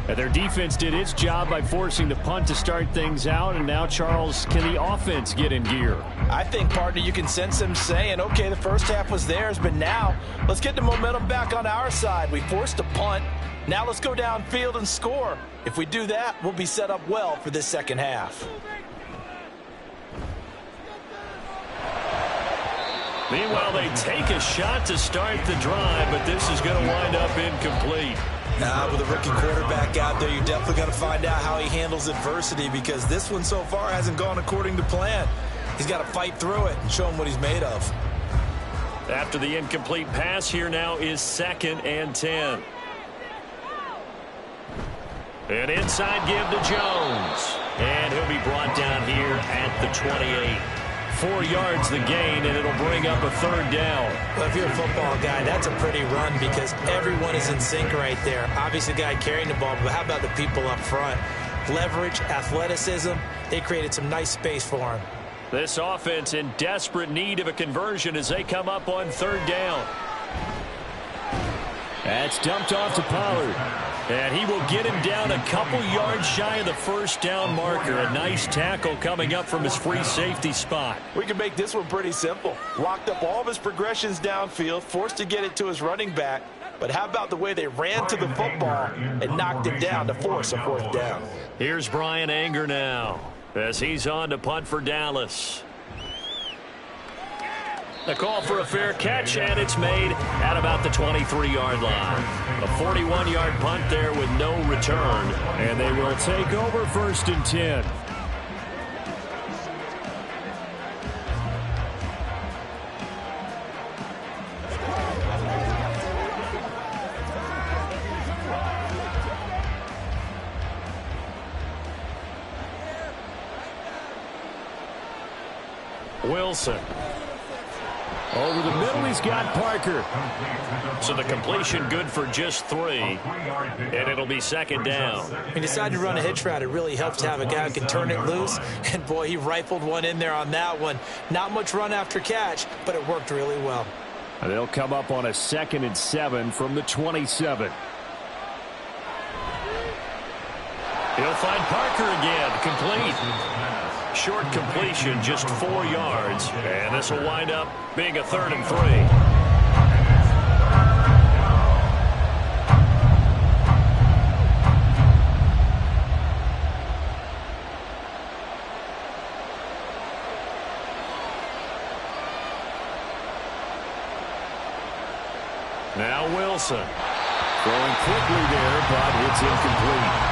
And their defense did its job by forcing the punt to start things out. And now, Charles, can the offense get in gear? I think, partner, you can sense them saying, okay, the first half was theirs, but now let's get the momentum back on our side. We forced a punt. Now let's go downfield and score. If we do that, we'll be set up well for this second half. Meanwhile, they take a shot to start the drive, but this is going to wind up incomplete. With a rookie quarterback out there, you're definitely going to find out how he handles adversity because this one so far hasn't gone according to plan. He's got to fight through it and show him what he's made of. After the incomplete pass, here now is 2nd and 10. An inside give to Jones. And he'll be brought down here at the 28. 4 yards the gain, and it'll bring up a 3rd down. Well, if you're a football guy, that's a pretty run because everyone is in sync right there. Obviously, the guy carrying the ball, but how about the people up front? Leverage, athleticism, they created some nice space for him. This offense in desperate need of a conversion as they come up on 3rd down. That's dumped off to Pollard. And he will get him down a couple yards shy of the first down marker. A nice tackle coming up from his free safety spot. We can make this one pretty simple. Locked up all of his progressions downfield, forced to get it to his running back. But how about the way they ran to the football and knocked him down to force a fourth down? Here's Brian Anger now as he's on to punt for Dallas. The call for a fair catch, and it's made at about the 23-yard line. A 41-yard punt there with no return, and they will take over 1st and 10. Wilson. Over the middle, he's got Parker. So the completion good for just 3, and it'll be 2nd down. He decided to run a hitch route. It really helps to have a guy who can turn it loose, and boy, he rifled one in there on that one. Not much run after catch, but it worked really well. And they'll come up on a 2nd and 7 from the 27. He'll find Parker again, complete. Short completion, just 4 yards, and this will wind up being a 3rd and 3. Now Wilson. Throwing quickly there, but it's incomplete.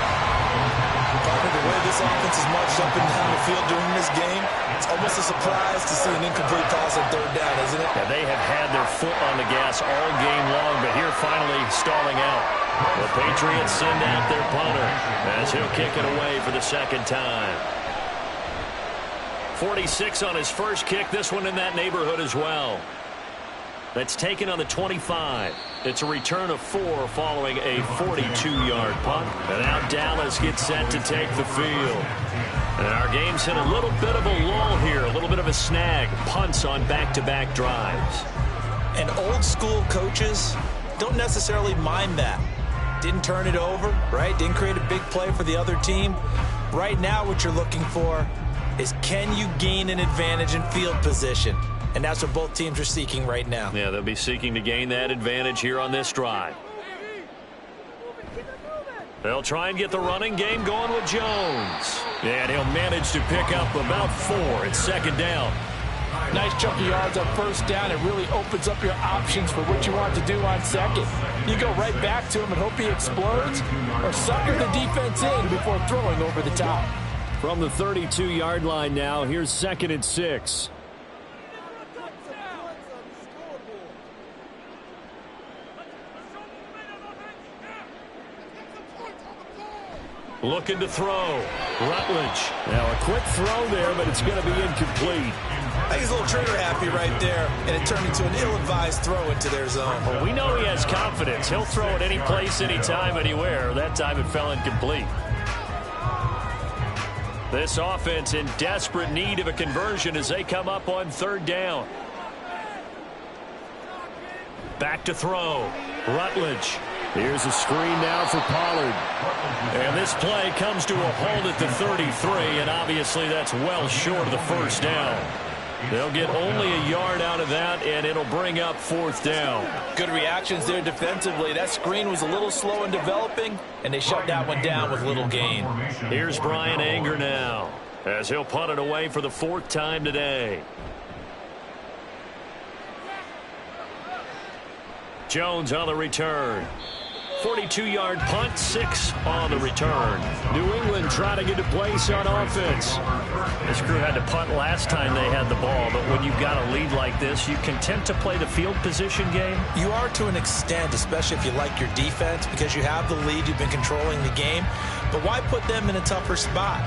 The way this offense is marched up and down the field during this game, it's almost a surprise to see an incomplete pass on 3rd down, isn't it? Yeah, they have had their foot on the gas all game long, but here finally stalling out. The Patriots send out their punter as he'll kick it away for the 2nd time. 46 on his first kick, this one in that neighborhood as well. That's taken on the 25. It's a return of 4 following a 42-yard punt. And now Dallas gets set to take the field. And our game's hit a little bit of a lull here, a little bit of a snag. Punts on back-to-back drives. And old-school coaches don't necessarily mind that. Didn't turn it over, right? Didn't create a big play for the other team. Right now what you're looking for is, can you gain an advantage in field position? And that's what both teams are seeking right now. Yeah, they'll be seeking to gain that advantage here on this drive. They'll try and get the running game going with Jones. And he'll manage to pick up about 4. It's 2nd down. Nice chunk of yards on 1st down. It really opens up your options for what you want to do on 2nd. You go right back to him and hope he explodes, or sucker the defense in before throwing over the top. From the 32-yard line now, here's 2nd and 6. Looking to throw. Rutledge. Now a quick throw there, but it's going to be incomplete. I think he's a little trigger happy right there, and it turned into an ill-advised throw into their zone. Well, we know he has confidence. He'll throw it any place, anytime, anywhere. That time it fell incomplete. This offense in desperate need of a conversion as they come up on 3rd down. Back to throw. Rutledge. Here's a screen now for Pollard. And this play comes to a halt at the 33, and obviously that's well short of the 1st down. They'll get only a yard out of that, and it'll bring up 4th down. Good reactions there defensively. That screen was a little slow in developing, and they shut that one down with little gain. Here's Brian Anger now as he'll punt it away for the 4th time today. Jones on the return. 42-yard punt, 6 on the return. New England trying to get a place on offense. This crew had to punt last time they had the ball, but when you've got a lead like this, you content to play the field position game? You are to an extent, especially if you like your defense, because you have the lead, you've been controlling the game. But why put them in a tougher spot?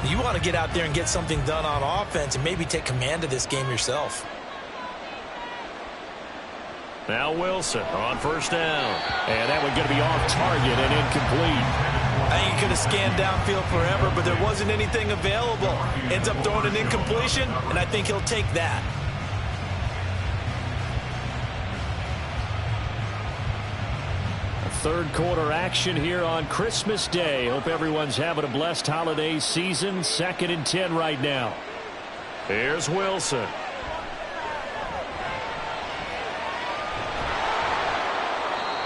You want to get out there and get something done on offense and maybe take command of this game yourself. Now Wilson on 1st down. And that one going to be off target and incomplete. I think he could have scanned downfield forever, but there wasn't anything available. Ends up throwing an incompletion, and I think he'll take that. third quarter action here on Christmas Day. Hope everyone's having a blessed holiday season. 2nd and 10 right now. Here's Wilson.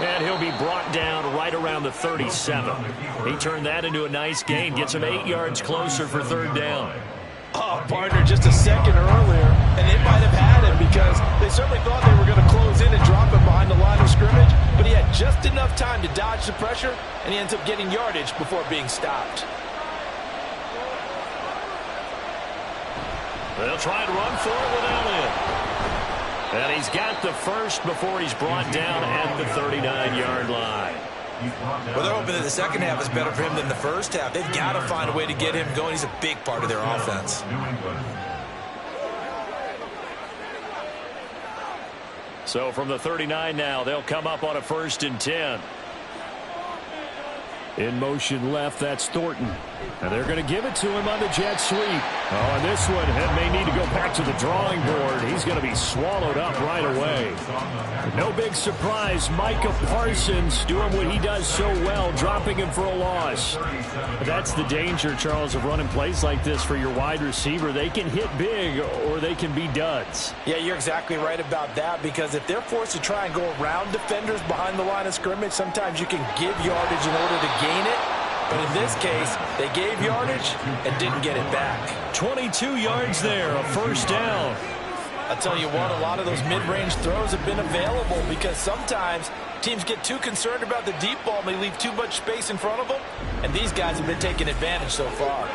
And he'll be brought down right around the 37. He turned that into a nice gain. Gets him 8 yards closer for 3rd down. Oh, partner, just a second earlier, and they might have had him because they certainly thought they were going to close in and drop him behind the line of scrimmage, but he had just enough time to dodge the pressure, and he ends up getting yardage before being stopped. They'll try and run for it with Elliott. And he's got the first before he's brought down at the 39-yard line. Well, they're hoping that the second half is better for him than the first half. They've got to find a way to get him going. He's a big part of their offense. So from the 39 now, they'll come up on a 1st and 10. In motion left, that's Thornton. And they're going to give it to him on the jet sweep. Oh, and this one may need to go back to the drawing board. He's going to be swallowed up right away. No big surprise, Micah Parsons doing what he does so well, dropping him for a loss. But that's the danger, Charles, of running plays like this for your wide receiver. They can hit big or they can be duds. Yeah, you're exactly right about that, because if they're forced to try and go around defenders behind the line of scrimmage, sometimes you can give yardage in order to gain it. But in this case, they gave yardage and didn't get it back. 22 yards there, a 1st down. I'll tell you what, a lot of those mid-range throws have been available because sometimes teams get too concerned about the deep ball and they leave too much space in front of them, and these guys have been taking advantage so far.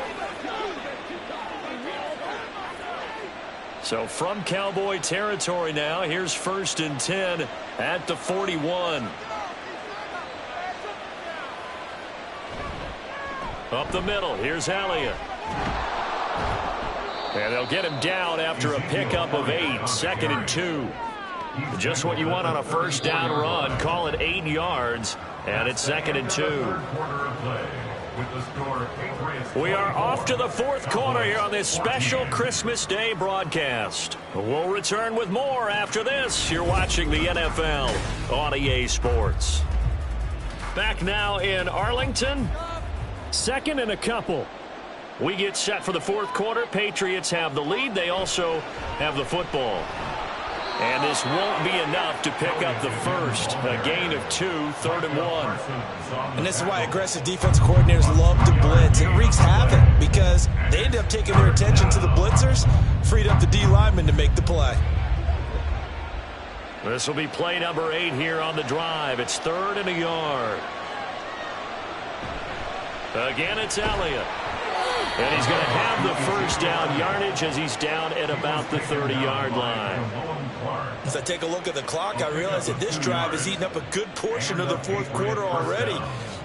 So from Cowboy territory now, here's 1st and 10 at the 41. Up the middle, here's Elliott. And they'll get him down after a pickup of 8, 2nd and 2. Just what you want on a 1st down run. Call it 8 yards, and it's 2nd and 2. We are off to the 4th quarter here on this special Christmas Day broadcast. We'll return with more after this. You're watching the NFL on EA Sports. Back now in Arlington. 2nd and a couple. We get set for the 4th quarter. Patriots have the lead. They also have the football. And this won't be enough to pick up the first. A gain of 2, 3rd and 1. And this is why aggressive defense coordinators love to blitz. It wreaks havoc because they end up taking their attention to the blitzers, freed up the D lineman to make the play. This will be play number 8 here on the drive. It's 3rd and a yard. Again, it's Elliott. And he's going to have the 1st down yardage as he's down at about the 30-yard line. As I take a look at the clock, I realize that this drive has eaten up a good portion of the 4th quarter already.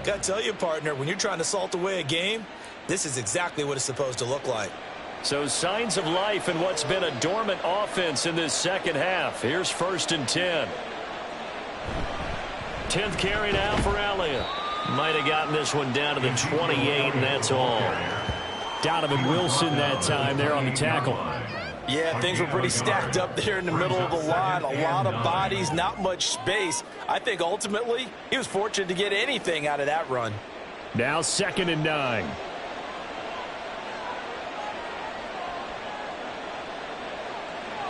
Got to tell you, partner, when you're trying to salt away a game, this is exactly what it's supposed to look like. So signs of life in what's been a dormant offense in this 2nd half. Here's 1st and 10. 10th carry now for Elliott. Might have gotten this one down to the 28, and that's all. Donovan Wilson that time there on the tackle. Yeah, things were pretty stacked up there in the middle of the line. A lot of bodies, not much space. I think ultimately he was fortunate to get anything out of that run. Now 2nd and 9.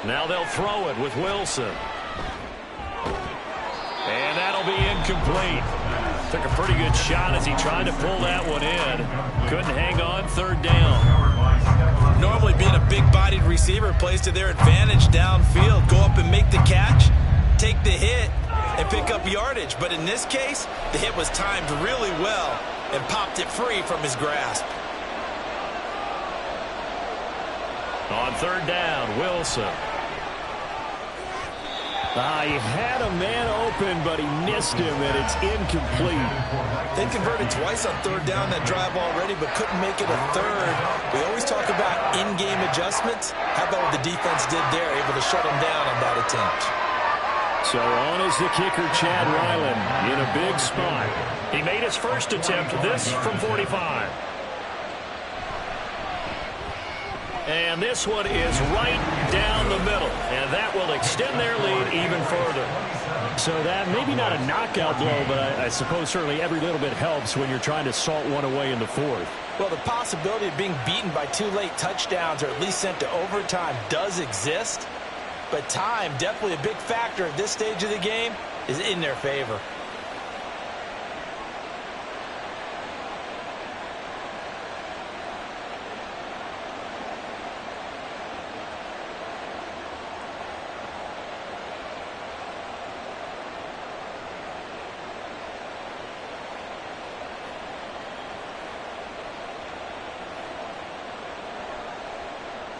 Now they'll throw it with Wilson. And that'll be incomplete. Took a pretty good shot as he tried to pull that one in. Couldn't hang on. 3rd down. Normally being a big-bodied receiver plays to their advantage downfield. Go up and make the catch, take the hit, and pick up yardage. But in this case, the hit was timed really well and popped it free from his grasp. On 3rd down, Wilson. He had a man open, but he missed him, and it's incomplete. They converted twice on 3rd down that drive already, but couldn't make it a 3rd. We always talk about in-game adjustments. How about what the defense did there, able to shut him down on that attempt? So on is the kicker, Chad Ryland, in a big spot. He made his first attempt, this from 45. And this one is right down the middle, and that will extend their lead even further. So that maybe not a knockout blow, but I suppose certainly every little bit helps when you're trying to salt one away in the fourth. Well, the possibility of being beaten by 2 late touchdowns or at least sent to overtime does exist. But time, definitely a big factor at this stage of the game, is in their favor.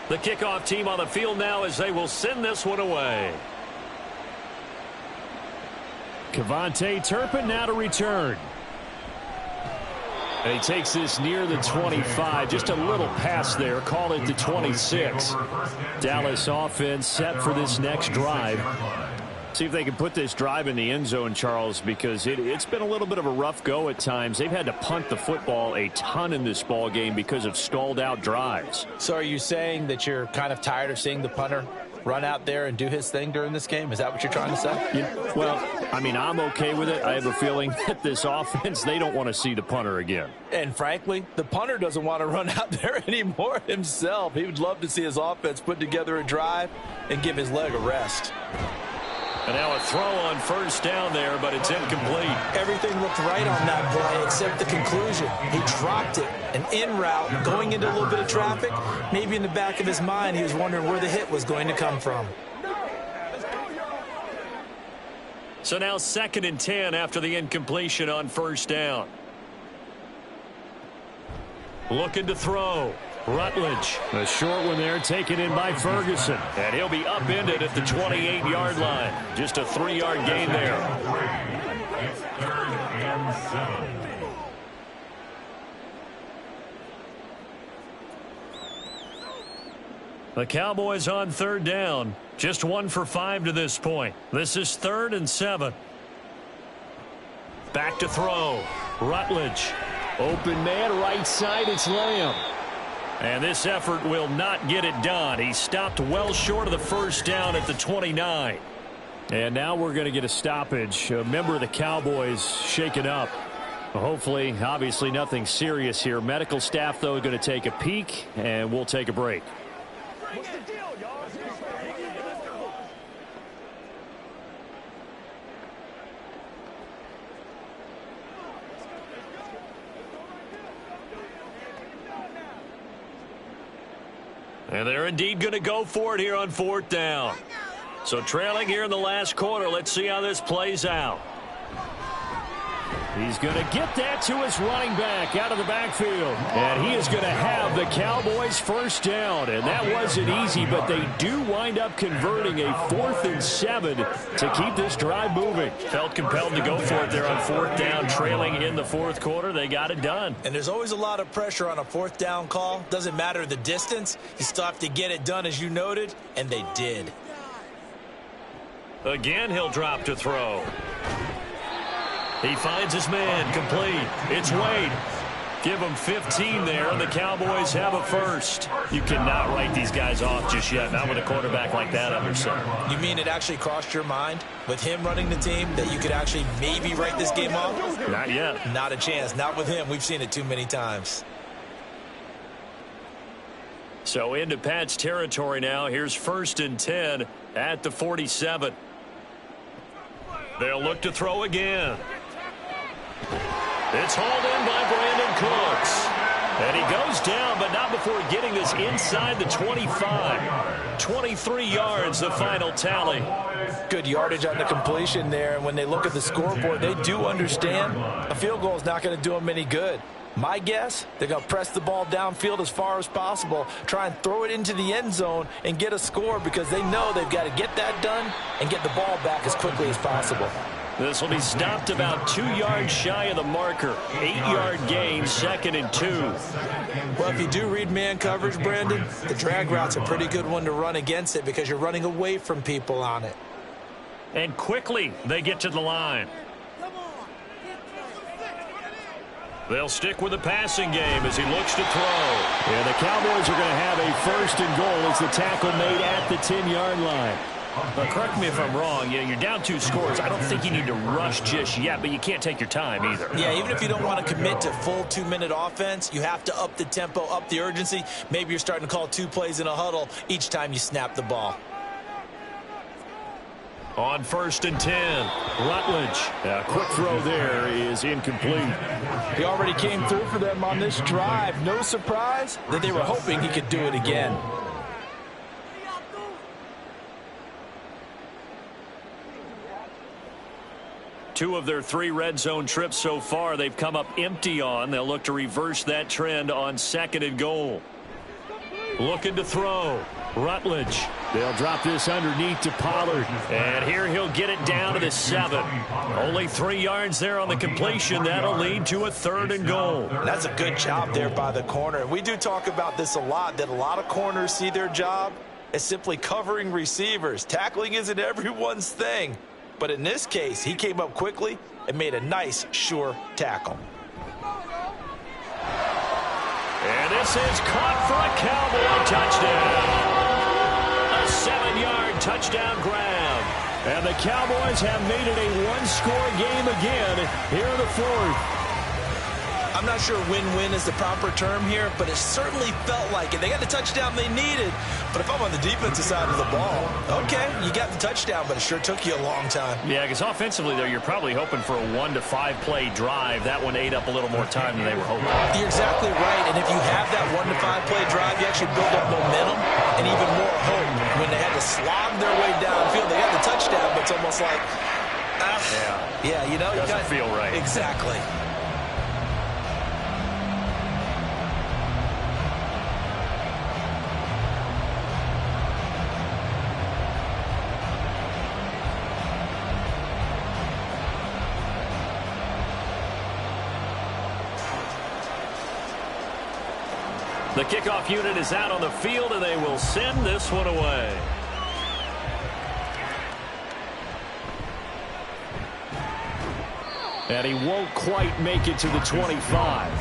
The kickoff team on the field now as they will send this one away. Kevontae Turpin now to return. And he takes this near the 25. Just a little pass there. Call it the 26. Dallas offense set for this next drive. See if they can put this drive in the end zone, Charles, because it's been a little bit of a rough go at times. They've had to punt the football a ton in this ball game because of stalled out drives. So are you saying that you're kind of tired of seeing the punter run out there and do his thing during this game? Is that what you're trying to say? Well, I mean, I'm okay with it. I have a feeling that this offense, they don't want to see the punter again. And frankly, the punter doesn't want to run out there anymore himself. He would love to see his offense put together a drive and give his leg a rest. And now a throw on first down there, but it's incomplete. Everything looked right on that play except the conclusion. He dropped it. An in route, going into a little bit of traffic. Maybe in the back of his mind, he was wondering where the hit was going to come from. So now 2nd and 10 after the incompletion on first down. Looking to throw. Rutledge. A short one there taken in by Ferguson. And he'll be upended at the 28-yard line. Just a 3-yard gain there. The Cowboys on 3rd down. Just 1 for 5 to this point. This is 3rd and 7. Back to throw. Rutledge. Open man, right side, it's Lamb. And this effort will not get it done. He stopped well short of the first down at the 29. And now we're going to get a stoppage. A member of the Cowboys shaken up. Hopefully, obviously nothing serious here. Medical staff, though, going to take a peek, and we'll take a break. And they're indeed going to go for it here on 4th down. So trailing here in the last quarter. Let's see how this plays out. He's going to get that to his running back out of the backfield. And he is going to have the Cowboys first down. And that wasn't easy, but they do wind up converting a 4th and 7 to keep this drive moving. Felt compelled to go for it there on 4th down, trailing in the 4th quarter. They got it done. And there's always a lot of pressure on a 4th down call. Doesn't matter the distance. You still have to get it done, as you noted, and they did. Again, he'll drop to throw. He finds his man, complete. It's Wade. Give him 15 there, and the Cowboys have a first. You cannot write these guys off just yet, not with a quarterback like that under center. You mean it actually crossed your mind, with him running the team, that you could actually maybe write this game off? Not yet. Not a chance. Not with him. We've seen it too many times. So into Pat's territory now. Here's 1st and 10 at the 47. They'll look to throw again. It's hauled in by Brandon Cooks. And he goes down, but not before getting this inside the 25. 23 yards, the final tally. Good yardage on the completion there. And when they look at the scoreboard, they do understand a field goal is not going to do them any good. My guess, they're going to press the ball downfield as far as possible, try and throw it into the end zone and get a score, because they know they've got to get that done and get the ball back as quickly as possible. This will be stopped about 2 yards shy of the marker. 8-yard gain, 2nd and 2. Well, if you do read man coverage, Brandon, the drag route's a pretty good one to run against it, because you're running away from people on it. And quickly they get to the line. They'll stick with the passing game as he looks to throw. Yeah, the Cowboys are going to have a 1st and goal as the tackle made at the 10-yard line. Correct me if I'm wrong. You're down 2 scores. I don't think you need to rush just yet, but you can't take your time either. Yeah, even if you don't want to commit to full 2-minute offense, you have to up the tempo, up the urgency. Maybe you're starting to call 2 plays in a huddle each time you snap the ball. On 1st and 10, Rutledge. A quick throw there is incomplete. He already came through for them on this drive. No surprise that they were hoping he could do it again. Two of their 3 red zone trips so far, they've come up empty on. They'll look to reverse that trend on 2nd and goal. Looking to throw. Rutledge. They'll drop this underneath to Pollard. And here he'll get it down to the 7. Only 3 yards there on the completion. That'll lead to a 3rd and goal. That's a good job there by the corner. We do talk about this a lot, that a lot of corners see their job as simply covering receivers. Tackling isn't everyone's thing. But in this case, he came up quickly and made a nice, sure tackle. And this is caught for a Cowboy touchdown. A 7-yard touchdown grab. And the Cowboys have made it a 1-score game again here in the 4th. I'm not sure win-win is the proper term here, but it certainly felt like it. They got the touchdown they needed, but if I'm on the defensive side of the ball, okay, you got the touchdown, but it sure took you a long time. Yeah, because offensively, though, you're probably hoping for a 1 to 5 play drive. That one ate up a little more time than they were hoping. You're exactly right, and if you have that 1 to 5 play drive, you actually build up momentum and even more hope. When they had to slog their way downfield, they got the touchdown, but it's almost like, yeah, you know, doesn't feel right. Exactly. The kickoff unit is out on the field, and they will send this one away. And he won't quite make it to the 25.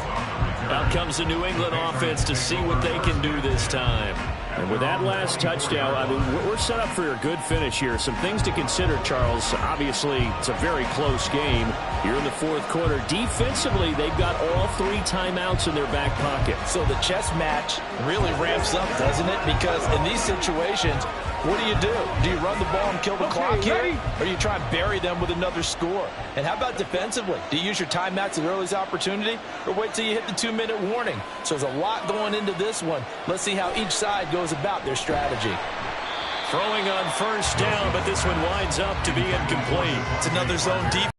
Out comes the New England offense to see what they can do this time. And with that last touchdown, I mean, we're set up for a good finish here. Some things to consider, Charles. Obviously, it's a very close game here in the 4th quarter. Defensively, they've got all 3 timeouts in their back pocket. So the chess match really ramps up, doesn't it? Because in these situations, what do? Do you run the ball and kill the clock here? Or do you try and bury them with another score? And how about defensively? Do you use your timeouts at the earliest opportunity? Or wait till you hit the 2-minute warning? So there's a lot going into this one. Let's see how each side goes about their strategy. Throwing on 1st down, but this one winds up to be incomplete. It's another zone deep.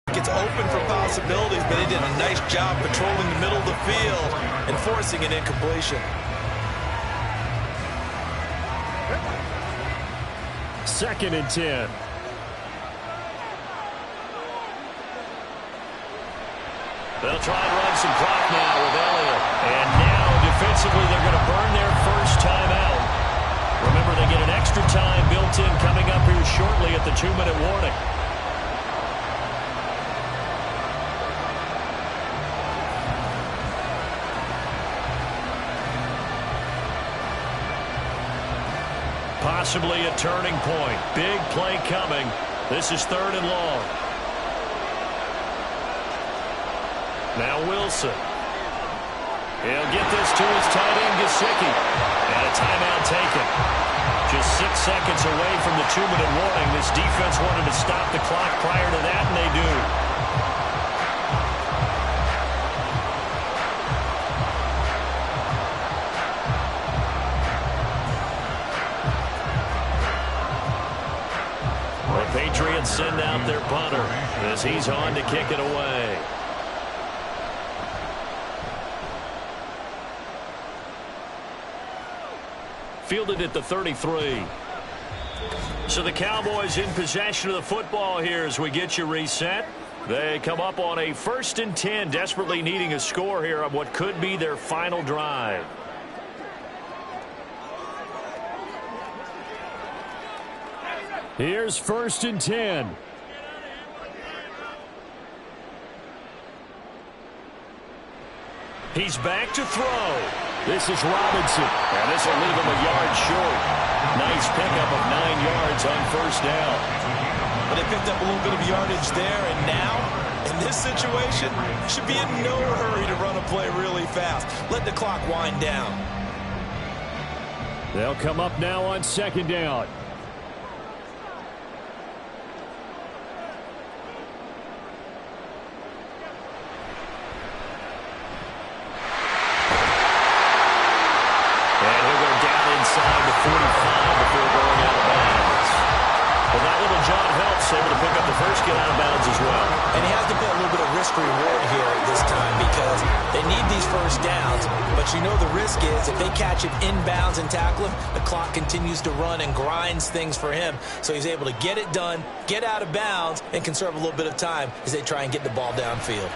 It's open for possibilities, but they did a nice job patrolling the middle of the field and forcing an incompletion. 2nd and 10. They'll try and run some clock now with Elliott. And now, defensively, they're going to burn their first timeout. Remember, they get an extra time built in coming up here shortly at the 2-minute warning. Possibly a turning point. Big play coming. This is 3rd and long. Now Wilson. He'll get this to his tight end, Gesicki. And a timeout taken. Just 6 seconds away from the 2-minute warning. This defense wanted to stop the clock prior to that, and they do. Patriots send out their punter as he's on to kick it away. Fielded at the 33. So the Cowboys in possession of the football here as we get you reset. They come up on a 1st and 10, desperately needing a score here on what could be their final drive. Here's 1st and 10. He's back to throw. This is Robinson. And this will leave him a yard short. Nice pickup of 9 yards on first down. But they picked up a little bit of yardage there, and now, in this situation, should be in no hurry to run a play really fast. Let the clock wind down. They'll come up now on second down. And he'll go down inside the 45 before going out of bounds. Well, that little John helps able to pick up the first, get out of bounds as well. And he has to put a little bit of risk reward here this time because they need these first downs. But you know the risk is if they catch him inbounds and tackle him, the clock continues to run and grinds things for him. So he's able to get it done, get out of bounds, and conserve a little bit of time as they try and get the ball downfield.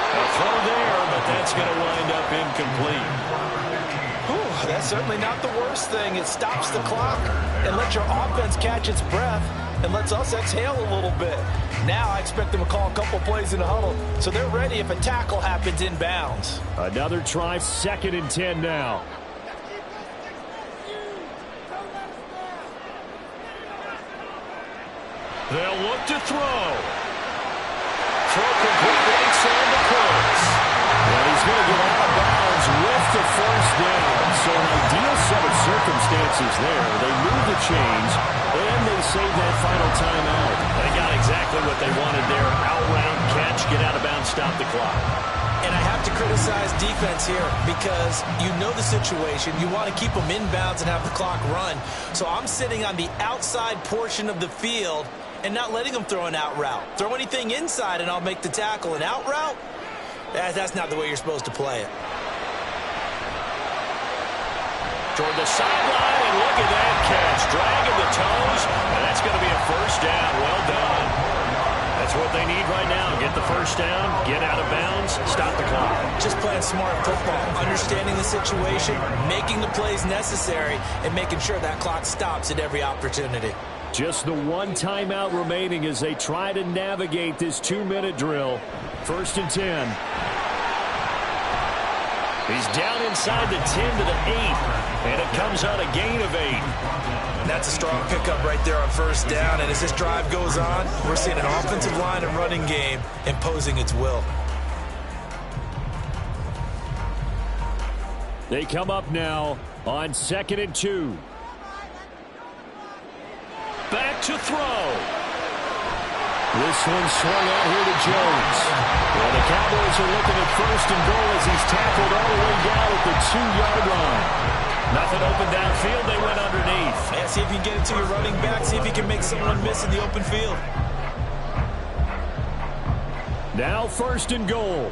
A throw there, but that's going to wind up incomplete. Whew, that's certainly not the worst thing. It stops the clock and lets your offense catch its breath and lets us exhale a little bit. Now I expect them to call a couple plays in the huddle so they're ready if a tackle happens inbounds. Another try, 2nd and 10 now. They'll look to throw. Throw complete, ranks on the course. And he's going to get out of bounds with the first down. So an ideal set of circumstances there. They move the chains, and they save that final timeout. They got exactly what they wanted there. Out-route, catch, get out of bounds, stop the clock. And I have to criticize defense here because you know the situation. You want to keep them inbounds and have the clock run. So I'm sitting on the outside portion of the field and not letting them throw an out route. Throw anything inside and I'll make the tackle. An out route? That's not the way you're supposed to play it. Toward the sideline, and look at that catch. Dragging the toes, and that's going to be a first down. Well done. That's what they need right now. Get the first down, get out of bounds, stop the clock. Just playing smart football, understanding the situation, making the plays necessary, and making sure that clock stops at every opportunity. Just the one timeout remaining as they try to navigate this 2-minute drill. 1st and 10. He's down inside the 10 to the 8, and it comes out a gain of 8. And that's a strong pickup right there on first down. And as this drive goes on, we're seeing an offensive line and running game imposing its will. They come up now on 2nd and 2. Back to throw. This one swung out here to Jones. Well, the Cowboys are looking at 1st and goal as he's tackled all the way down at the 2-yard line. Nothing open downfield. They went underneath. Yeah, see if you can get it to your running back. See if you can make someone miss in the open field. Now 1st and goal.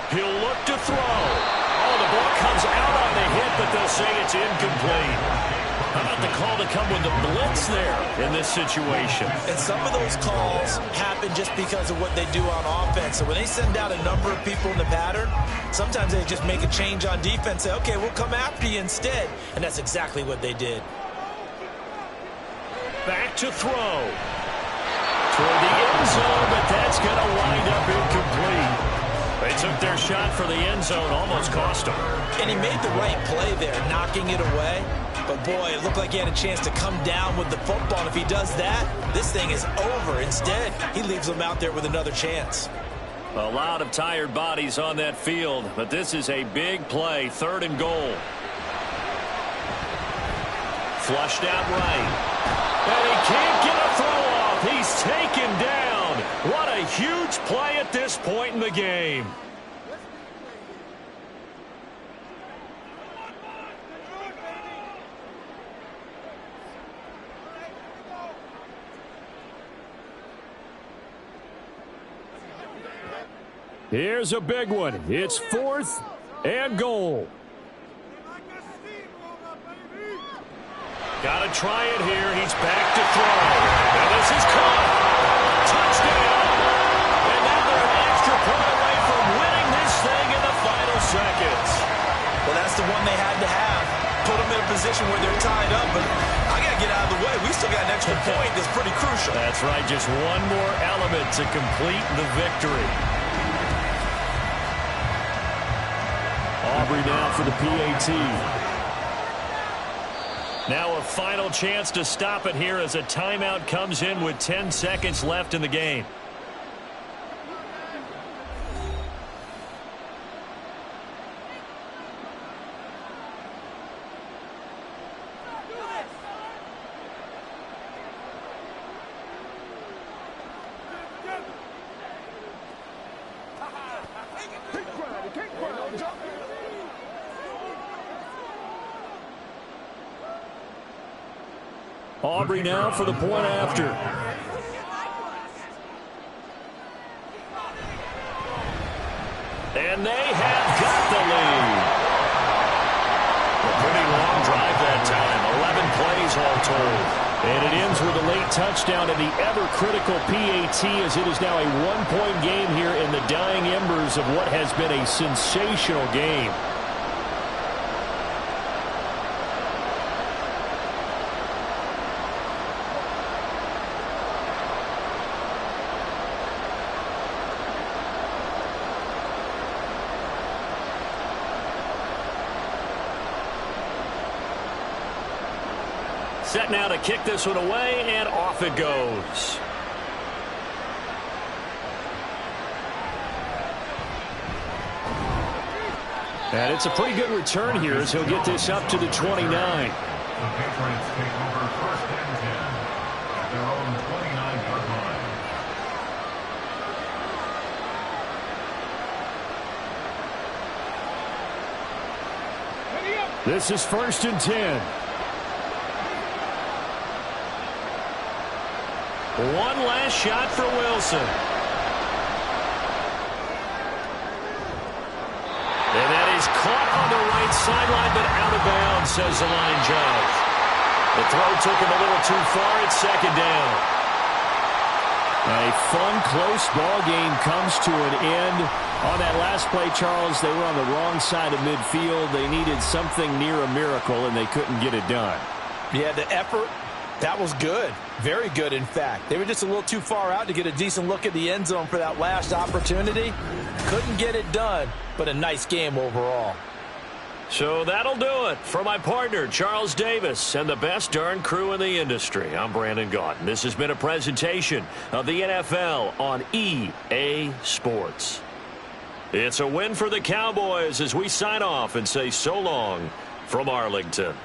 He'll look to throw. Oh, the ball comes out on the hit, but they'll say it's incomplete. How about the call to come with the blitz there in this situation? And some of those calls happen just because of what they do on offense. So when they send out a number of people in the pattern, sometimes they just make a change on defense. Say, okay, we'll come after you instead. And that's exactly what they did. Back to throw. Toward the end zone, but that's going to wind up incomplete. They took their shot for the end zone, almost cost them. And he made the right play there, knocking it away. But, boy, it looked like he had a chance to come down with the football. And if he does that, this thing is over. Instead, he leaves them out there with another chance. A lot of tired bodies on that field, but this is a big play, 3rd and goal. Flushed out right. And he can't get a throw off. He's taken down. What a huge play at this point in the game. Here's a big one. It's 4th and goal. Got to try it here. He's back to throw. And this is caught. Touchdown. And now they're an extra point away from winning this thing in the final seconds. Well, that's the one they had to have. Put them in a position where they're tied up. But I got to get out of the way. We still got an extra point that's pretty crucial. That's right. Just one more element to complete the victory. Aubrey now for the PAT. Now a final chance to stop it here as a timeout comes in with 10 seconds left in the game. Aubrey now for the point after. And they have got the lead. A pretty long drive that time. 11 plays all told. And it ends with a late touchdown in the ever-critical PAT as it is now a one-point game here in the dying embers of what has been a sensational game. Set now to kick this one away, and off it goes. And it's a pretty good return here as he'll get this up to the 29. The Patriots take over first and 10 at their own 29-yard line. This is first and 10. One last shot for Wilson. And that is caught on the right sideline, but out of bounds, says the line judge. The throw took him a little too far. It's second down. A fun, close ball game comes to an end. On that last play, Charles, they were on the wrong side of midfield. They needed something near a miracle, and they couldn't get it done. Yeah, the effort, that was good. Very good, in fact. They were just a little too far out to get a decent look at the end zone for that last opportunity. Couldn't get it done, but a nice game overall. So that'll do it for my partner, Charles Davis, and the best darn crew in the industry. I'm Brandon Gaudin. This has been a presentation of the NFL on EA Sports. It's a win for the Cowboys as we sign off and say so long from Arlington.